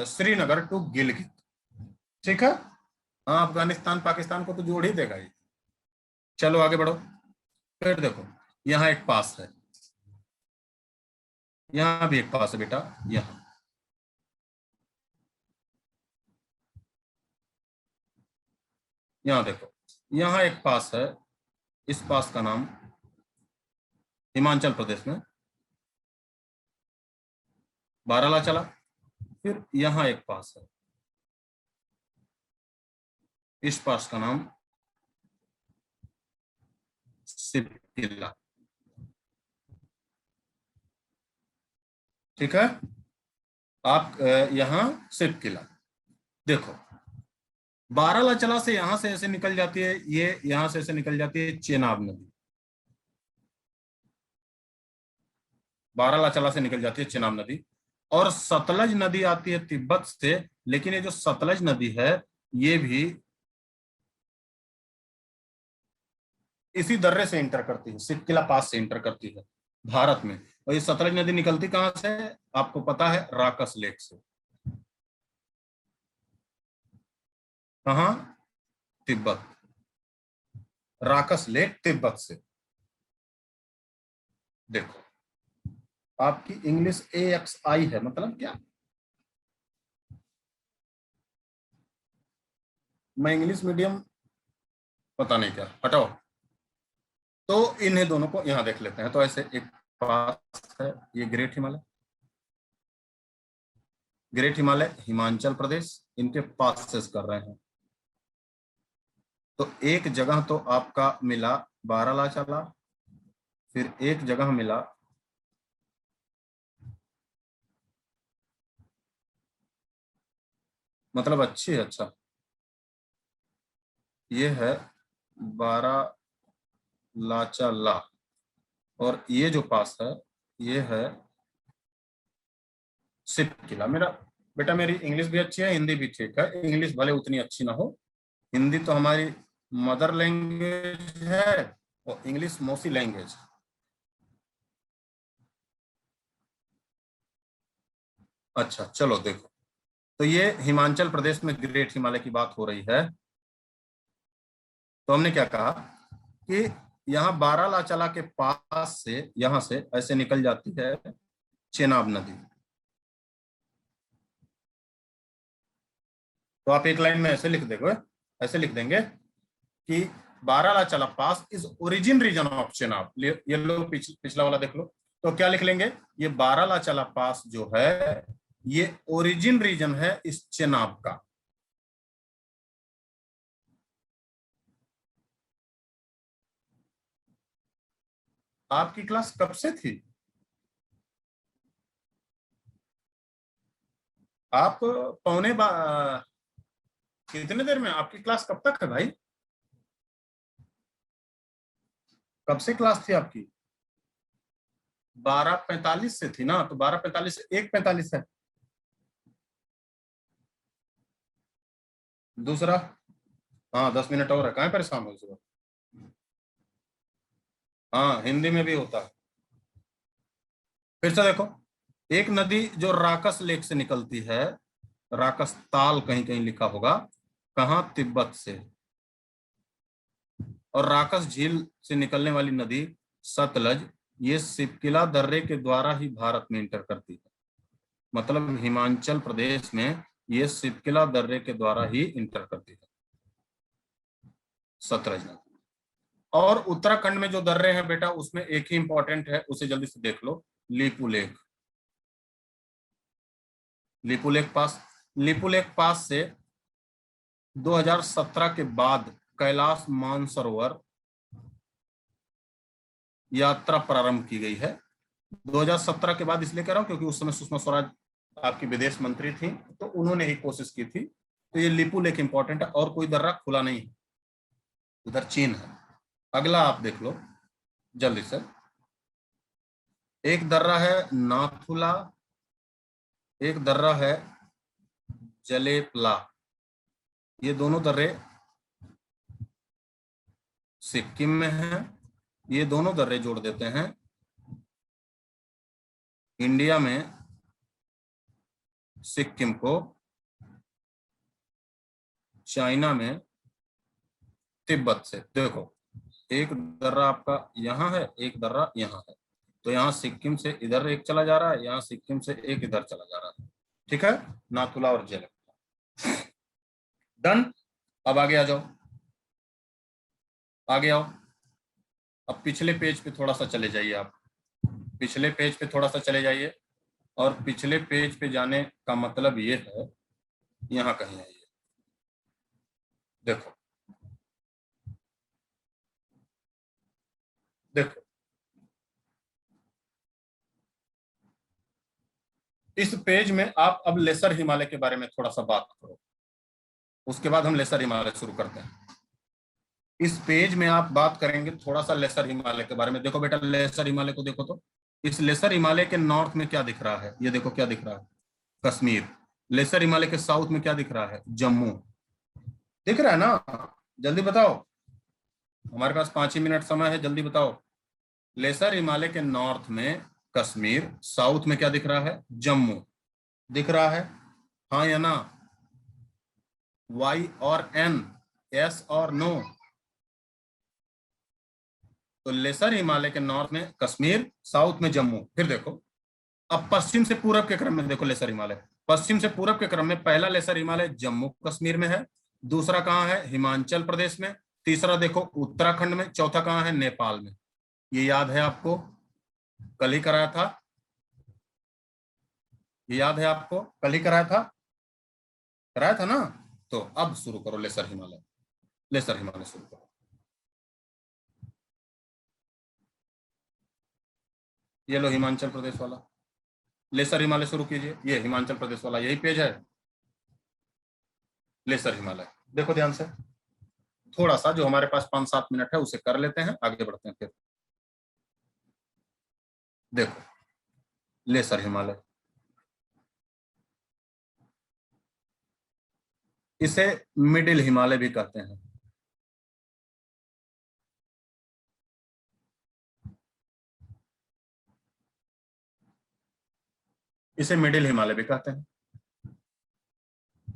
Srinagar to Gilgit. ठीक है, हाँ, अफगानिस्तान पाकिस्तान को तो जोड़ ही देगा ये। चलो आगे बढ़ो। फिर देखो, यहाँ एक पास है, यहाँ भी एक पास है बेटा, यहाँ देखो, यहाँ एक पास है, इस पास का नाम हिमाचल प्रदेश में बारालाचला। फिर यहाँ एक पास है, इस पास का नाम सिपकिला। ठीक है, आप यहाँ सिपकिला देखो, बारालाचला से यहां से ऐसे निकल जाती है, ये यहां से ऐसे निकल जाती है चेनाब नदी। बारालाचला से निकल जाती है चेनाब नदी। और सतलज नदी आती है तिब्बत से, लेकिन ये जो सतलज नदी है ये भी इसी दर्रे से इंटर करती है, सिक्किला पास से इंटर करती है भारत में। और ये सतलज नदी निकलती कहां से, आपको पता है, राकस लेक से। कहां, तिब्बत, राकस लेक तिब्बत से। देखो, आपकी इंग्लिश AXI है, मतलब क्या, मैं इंग्लिश मीडियम, पता नहीं क्या, हटाओ। तो इन्हें दोनों को यहां देख लेते हैं। तो ऐसे एक पास है, ये ग्रेट हिमालय, ग्रेट हिमालय हिमाचल प्रदेश, इनके पास से कर रहे हैं। तो एक जगह तो आपका मिला बारालाचाला, फिर एक जगह मिला मतलब अच्छी है, अच्छा, ये है बारालाचाला। और ये जो पास है ये है सिप किला। मेरा बेटा, मेरी इंग्लिश भी अच्छी है, हिंदी भी ठीक है। इंग्लिश भले उतनी अच्छी ना हो, हिंदी तो हमारी मदर लैंग्वेज है और इंग्लिश मौसी लैंग्वेज। अच्छा चलो देखो, तो ये हिमाचल प्रदेश में ग्रेट हिमालय की बात हो रही है। तो हमने क्या कहा कि यहाँ बारालाचाला के पास से, यहां से ऐसे निकल जाती है चेनाब नदी। तो आप एक लाइन में ऐसे लिख देंगे, ऐसे लिख देंगे कि Baralachala pass is origin region of Chenab. ये लो, पिछला वाला देख लो। तो क्या लिख लेंगे, ये बारालाचाला पास जो है ये ओरिजिन रीजन है इस चेनाब का। आपकी क्लास कब से थी, आप कितने देर में, आपकी क्लास कब तक है भाई, कब से क्लास थी आपकी, 12:45 से थी ना, तो 12:45 से 1:45 है। दूसरा, हाँ 10 मिनट और है, कहाँ परेशान हो इस वक्त। हाँ हिंदी में भी होता है। फिर से देखो, एक नदी जो राकस लेक से निकलती है, राकस ताल कहीं कहीं लिखा होगा, कहाँ, तिब्बत से। और राकस झील से निकलने वाली नदी सतलज, ये सिपकिला दर्रे के द्वारा ही भारत में इंटर करती है। मतलब हिमाचल प्रदेश में ये सिपकिला दर्रे के द्वारा ही इंटर करती है सतलज नदी। और उत्तराखंड में जो दर्रे हैं बेटा, उसमें एक ही इंपॉर्टेंट है, उसे जल्दी से देख लो, लिपुलेख। लिपुलेख पास, लिपुलेख पास से 2017 के बाद कैलाश मानसरोवर यात्रा प्रारंभ की गई है। 2017 के बाद इसलिए कह रहा हूं क्योंकि उस समय सुषमा स्वराज आपकी विदेश मंत्री थी, तो उन्होंने ही कोशिश की थी। तो ये लिपुलेख इंपॉर्टेंट है, और कोई दर्रा खुला नहीं है, उधर चीन है। अगला आप देख लो जल्दी से, एक दर्रा है नाथुला, एक दर्रा है जलेपला। ये दोनों दर्रे सिक्किम में हैं। ये दोनों दर्रे जोड़ देते हैं इंडिया में सिक्किम को, चाइना में तिब्बत से। देखो, एक दर्रा आपका यहाँ है, एक दर्रा यहाँ है। तो यहाँ सिक्किम से इधर एक चला जा रहा है, यहाँ सिक्किम से एक इधर चला जा रहा है। ठीक है, नाथुला और जेलम। डन। अब आगे आ जाओ, आगे आओ। अब पिछले पेज पे थोड़ा सा चले जाइए आप, पिछले पेज पे थोड़ा सा चले जाइए। और पिछले पेज पे जाने का मतलब ये है, यहाँ कहीं है ये, देखो, देखो इस पेज में आप अब लेसर हिमालय के बारे में थोड़ा सा बात करो। उसके बाद हम लेसर हिमालय शुरू करते हैं। इस पेज में आप बात करेंगे थोड़ा सा लेसर हिमालय के बारे में। देखो बेटा, लेसर हिमालय को देखो तो इस लेसर हिमालय के नॉर्थ में क्या दिख रहा है, ये देखो क्या दिख रहा है, कश्मीर। लेसर हिमालय के साउथ में क्या दिख रहा है, जम्मू। दिख रहा है ना? जल्दी बताओ, हमारे पास 5 ही मिनट समय है, जल्दी बताओ। लेसर हिमालय के नॉर्थ में कश्मीर, साउथ में क्या दिख रहा है, जम्मू। दिख रहा है? हाँ या ना? वाई और एन, यस और नो? तो लेसर हिमालय के नॉर्थ में कश्मीर, साउथ में जम्मू। फिर देखो, अब पश्चिम से पूरब के क्रम में देखो लेसर हिमालय। पश्चिम से पूरब के क्रम में पहला लेसर हिमालय जम्मू कश्मीर में है, दूसरा कहाँ है, हिमाचल प्रदेश में, तीसरा देखो उत्तराखंड में, चौथा कहाँ है, नेपाल में। ये याद है आपको? कल ही कराया था, ये याद है आपको? कल ही कराया था, कराया था ना? तो अब शुरू करो लेसर हिमालय, लेसर हिमालय शुरू करो। ये लो हिमाचल प्रदेश वाला लेसर हिमालय शुरू कीजिए। ये हिमाचल प्रदेश वाला यही पेज है, लेसर हिमालय। देखो ध्यान से, थोड़ा सा जो हमारे पास 5-7 मिनट है उसे कर लेते हैं, आगे बढ़ते हैं। फिर देखो लेसर हिमालय, इसे मिडिल हिमालय भी कहते हैं। इसे मिडिल हिमालय भी कहते हैं।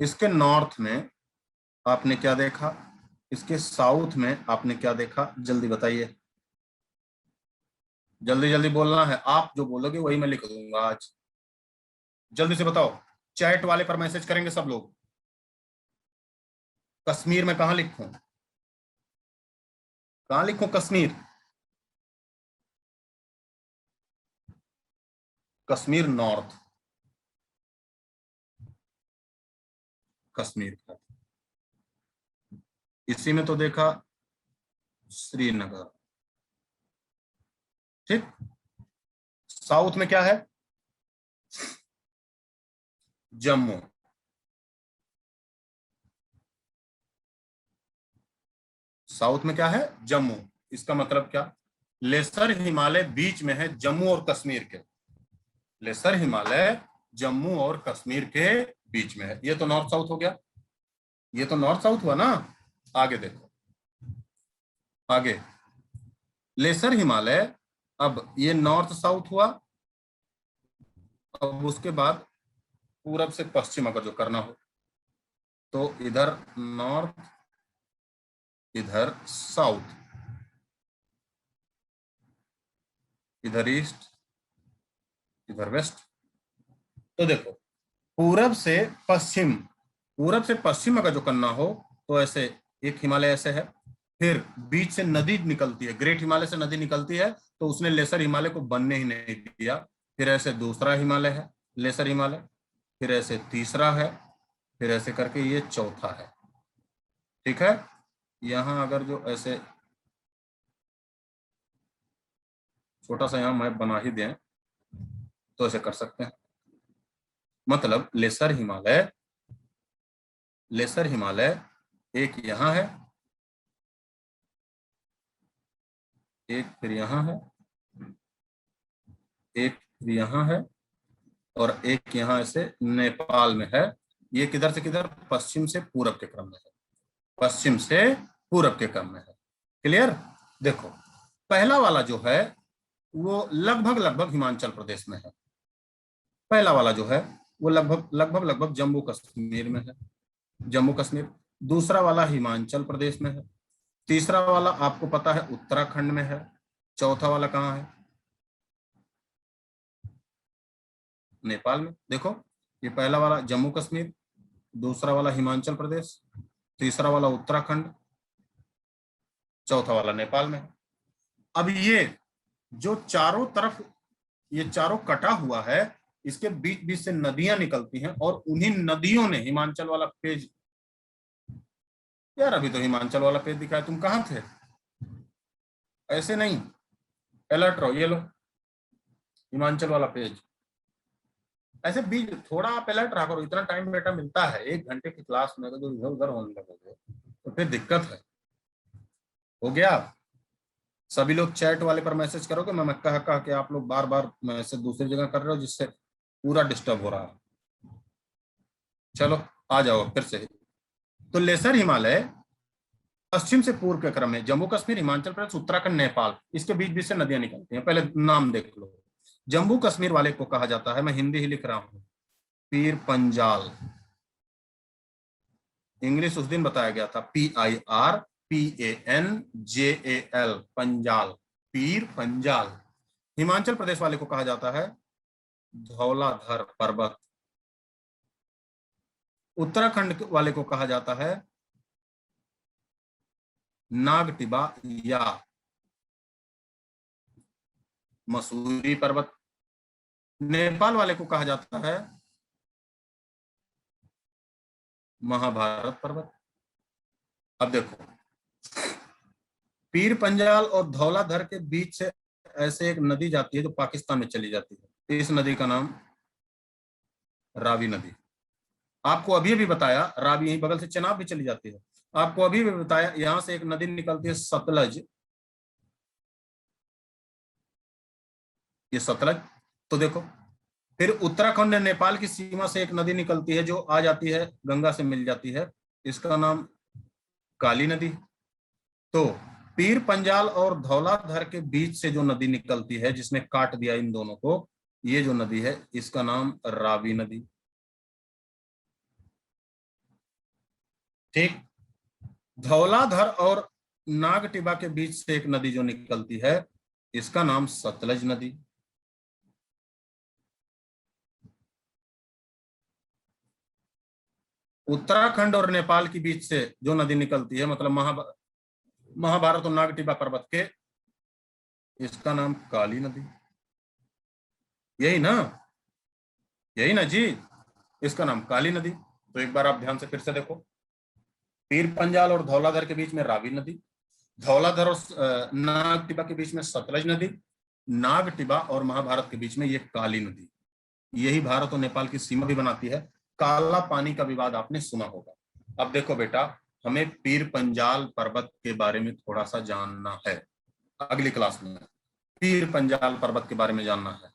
इसके नॉर्थ में आपने क्या देखा, इसके साउथ में आपने क्या देखा, जल्दी बताइए, जल्दी जल्दी बोलना है। आप जो बोलोगे वही मैं लिख दूंगा आज, जल्दी से बताओ। चैट वाले पर मैसेज करेंगे सब लोग। कश्मीर में कहां लिखूं, कहां लिखूं कश्मीर? कश्मीर नॉर्थ, कश्मीर का इसी में तो देखा श्रीनगर। ठीक, साउथ में क्या है, जम्मू। साउथ में क्या है, जम्मू। इसका मतलब क्या, लेसर हिमालय बीच में है जम्मू और कश्मीर के। लेसर हिमालय जम्मू और कश्मीर के बीच में है। ये तो नॉर्थ साउथ हो गया, ये तो नॉर्थ साउथ हुआ ना। आगे देखो, आगे लेसर हिमालय, अब ये नॉर्थ साउथ हुआ। अब उसके बाद पूरब से पश्चिम अगर जो करना हो तो इधर नॉर्थ, इधर साउथ, इधर ईस्ट, इधर वेस्ट। तो देखो, पूरब से पश्चिम, पूरब से पश्चिम अगर जो करना हो तो ऐसे एक हिमालय ऐसे है, फिर बीच से नदी निकलती है, ग्रेट हिमालय से नदी निकलती है, तो उसने लेसर हिमालय को बनने ही नहीं दिया। फिर ऐसे दूसरा हिमालय है, लेसर हिमालय, फिर ऐसे तीसरा है, फिर ऐसे करके ये चौथा है। ठीक है, यहां अगर जो ऐसे छोटा सा यहां मैप बना ही दें तो ऐसे कर सकते हैं। मतलब लेसर हिमालय, लेसर हिमालय एक यहां है, एक फिर यहां है, एक फिर यहां है, और एक यहां ऐसे नेपाल में है। ये किधर से किधर, पश्चिम से पूरब के क्रम में है, पश्चिम से पूरब के क्रम में है। क्लियर? देखो, पहला वाला जो है वो लगभग लगभग हिमाचल प्रदेश में है। पहला वाला जो है वो लगभग लगभग लगभग जम्मू कश्मीर में है, जम्मू कश्मीर। दूसरा वाला हिमाचल प्रदेश में है, तीसरा वाला आपको पता है उत्तराखंड में है, चौथा वाला कहाँ है, नेपाल में। देखो, ये पहला वाला जम्मू कश्मीर, दूसरा वाला हिमाचल प्रदेश, तीसरा वाला उत्तराखंड, चौथा वाला नेपाल में। अब ये जो चारों तरफ ये चारों कटा हुआ है, इसके बीच बीच से नदियां निकलती हैं, और उन्हीं नदियों ने हिमाचल वाला पेज, यार अभी तो हिमाचल वाला पेज दिखाया, तुम कहां थे? ऐसे नहीं, अलर्ट रहो। ये लो हिमाचल वाला पेज, ऐसे बीच थोड़ा आप अलर्ट रहा करो, इतना टाइम बेटा मिलता है 1 घंटे की क्लास में, तो इधर उधर होने लगोगे तो फिर दिक्कत है। हो गया? सभी लोग चैट वाले पर मैसेज करोगे, मैं कह के आप लोग बार बार मैसेज दूसरी जगह कर रहे हो, जिससे पूरा डिस्टर्ब हो रहा है। चलो आ जाओ फिर से। तो लेसर हिमालय पश्चिम से पूर्व के क्रम में जम्मू कश्मीर, हिमाचल प्रदेश, उत्तराखंड, नेपाल, इसके बीच बीच से नदियां निकलती हैं। पहले नाम देख लो। जम्मू कश्मीर वाले को कहा जाता है, मैं हिंदी ही लिख रहा हूं, पीर पंजाल। इंग्लिश उस दिन बताया गया था, PIRPANJAL, पंजाल, पीर पंजाल। हिमाचल प्रदेश वाले को कहा जाता है धौलाधर पर्वत। उत्तराखंड वाले को कहा जाता है नागटिबा या मसूरी पर्वत। नेपाल वाले को कहा जाता है महाभारत पर्वत। अब देखो, पीर पंजाल और धौलाधर के बीच से ऐसे एक नदी जाती है जो पाकिस्तान में चली जाती है। इस नदी का नाम रावी नदी। आपको अभी अभी बताया, रावी यहीं बगल से चेनाब भी चली जाती है। आपको अभी भी बताया यहां से एक नदी निकलती है सतलज, ये सतलज। तो देखो, फिर उत्तराखंड नेपाल की सीमा से एक नदी निकलती है जो आ जाती है गंगा से मिल जाती है, इसका नाम काली नदी। तो पीर पंजाल और धौलाधर के बीच से जो नदी निकलती है, जिसने काट दिया इन दोनों को, ये जो नदी है इसका नाम रावी नदी। ठीक। धौलाधर और नागटिबा के बीच से एक नदी जो निकलती है, इसका नाम सतलज नदी। उत्तराखंड और नेपाल के बीच से जो नदी निकलती है, मतलब महाभारत और नागटिबा पर्वत के, इसका नाम काली नदी। यही ना, यही ना जी, इसका नाम काली नदी। तो एक बार आप ध्यान से फिर से देखो, पीर पंजाल और धौलाधर के बीच में रावी नदी, धौलाधर और नागटिबा के बीच में सतलज नदी, नागटिबा और महाभारत के बीच में ये काली नदी। यही भारत और नेपाल की सीमा भी बनाती है। काला पानी का विवाद आपने सुना होगा। अब देखो बेटा, हमें पीर पंजाल पर्वत के बारे में थोड़ा सा जानना है। अगली क्लास में पीर पंजाल पर्वत के बारे में जानना है।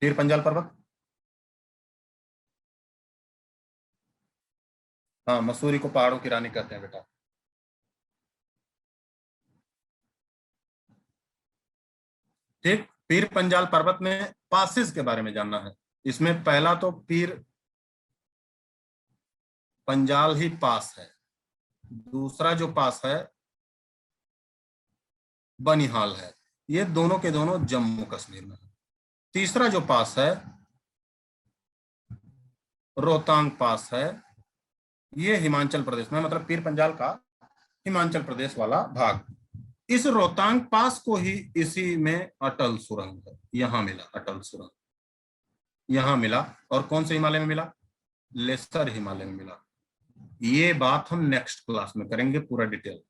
पीर पंजाल पर्वत, हाँ, मसूरी को पहाड़ों की रानी कहते हैं बेटा। ठीक। पीर पंजाल पर्वत में पासिस के बारे में जानना है। इसमें पहला तो पीर पंजाल ही पास है, दूसरा जो पास है बनिहाल है, ये दोनों के दोनों जम्मू कश्मीर में है। तीसरा जो पास है रोहतांग पास है, ये हिमाचल प्रदेश में, मतलब पीर पंजाल का हिमाचल प्रदेश वाला भाग। इस रोहतांग पास को ही इसी में अटल सुरंग है, यहां मिला अटल सुरंग, यहां मिला। और कौन से हिमालय में मिला? लेसर हिमालय में मिला। ये बात हम नेक्स्ट क्लास में करेंगे पूरा डिटेल,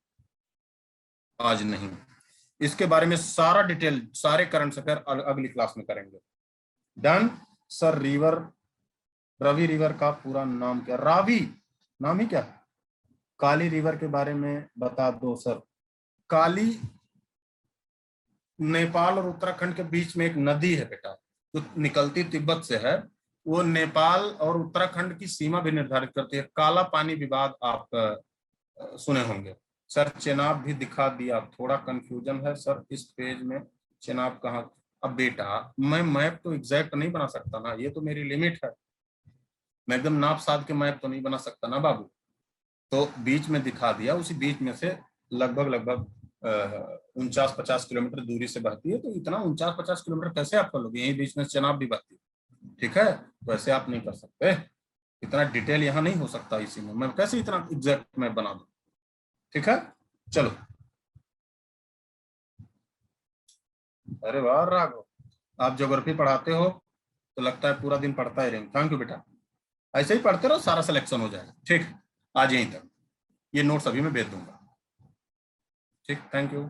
आज नहीं। इसके बारे में सारा डिटेल, सारे करंट अफेयर अगली क्लास में करेंगे। Done sir. River, Ravi river का पूरा नाम क्या? रावी नाम ही क्या? काली रिवर के बारे में बता दो सर। काली नेपाल और उत्तराखंड के बीच में एक नदी है बेटा, जो निकलती तिब्बत से है। वो नेपाल और उत्तराखंड की सीमा भी निर्धारित करती है। काला पानी विवाद आप सुने होंगे। सर चेनाब भी दिखा दिया, थोड़ा कंफ्यूजन है सर इस पेज में, चेनाब कहाँ? अब बेटा मैं मैप तो एग्जैक्ट नहीं बना सकता ना, ये तो मेरी लिमिट है। मैं एकदम नाप साध के मैप तो नहीं बना सकता ना बाबू। तो बीच में दिखा दिया, उसी बीच में से लगभग लगभग 49-50 किलोमीटर दूरी से बहती है। तो इतना 49-50 किलोमीटर कैसे आप कर लोगे? यही बीच में चेनाब भी बहती है। ठीक है, तो ऐसे आप नहीं कर सकते, इतना डिटेल यहाँ नहीं हो सकता इसी में, मैं कैसे इतना एग्जैक्ट मैप बना दूं। ठीक है, चलो। अरे वाह राघव, आप ज्योग्राफी पढ़ाते हो तो लगता है पूरा दिन पढ़ता ही रहेंगे। थैंक यू बेटा, ऐसे ही पढ़ते रहो, सारा सिलेक्शन हो जाएगा। ठीक, आज यहीं तक, ये नोट्स अभी मैं भेज दूंगा। ठीक, थैंक यू।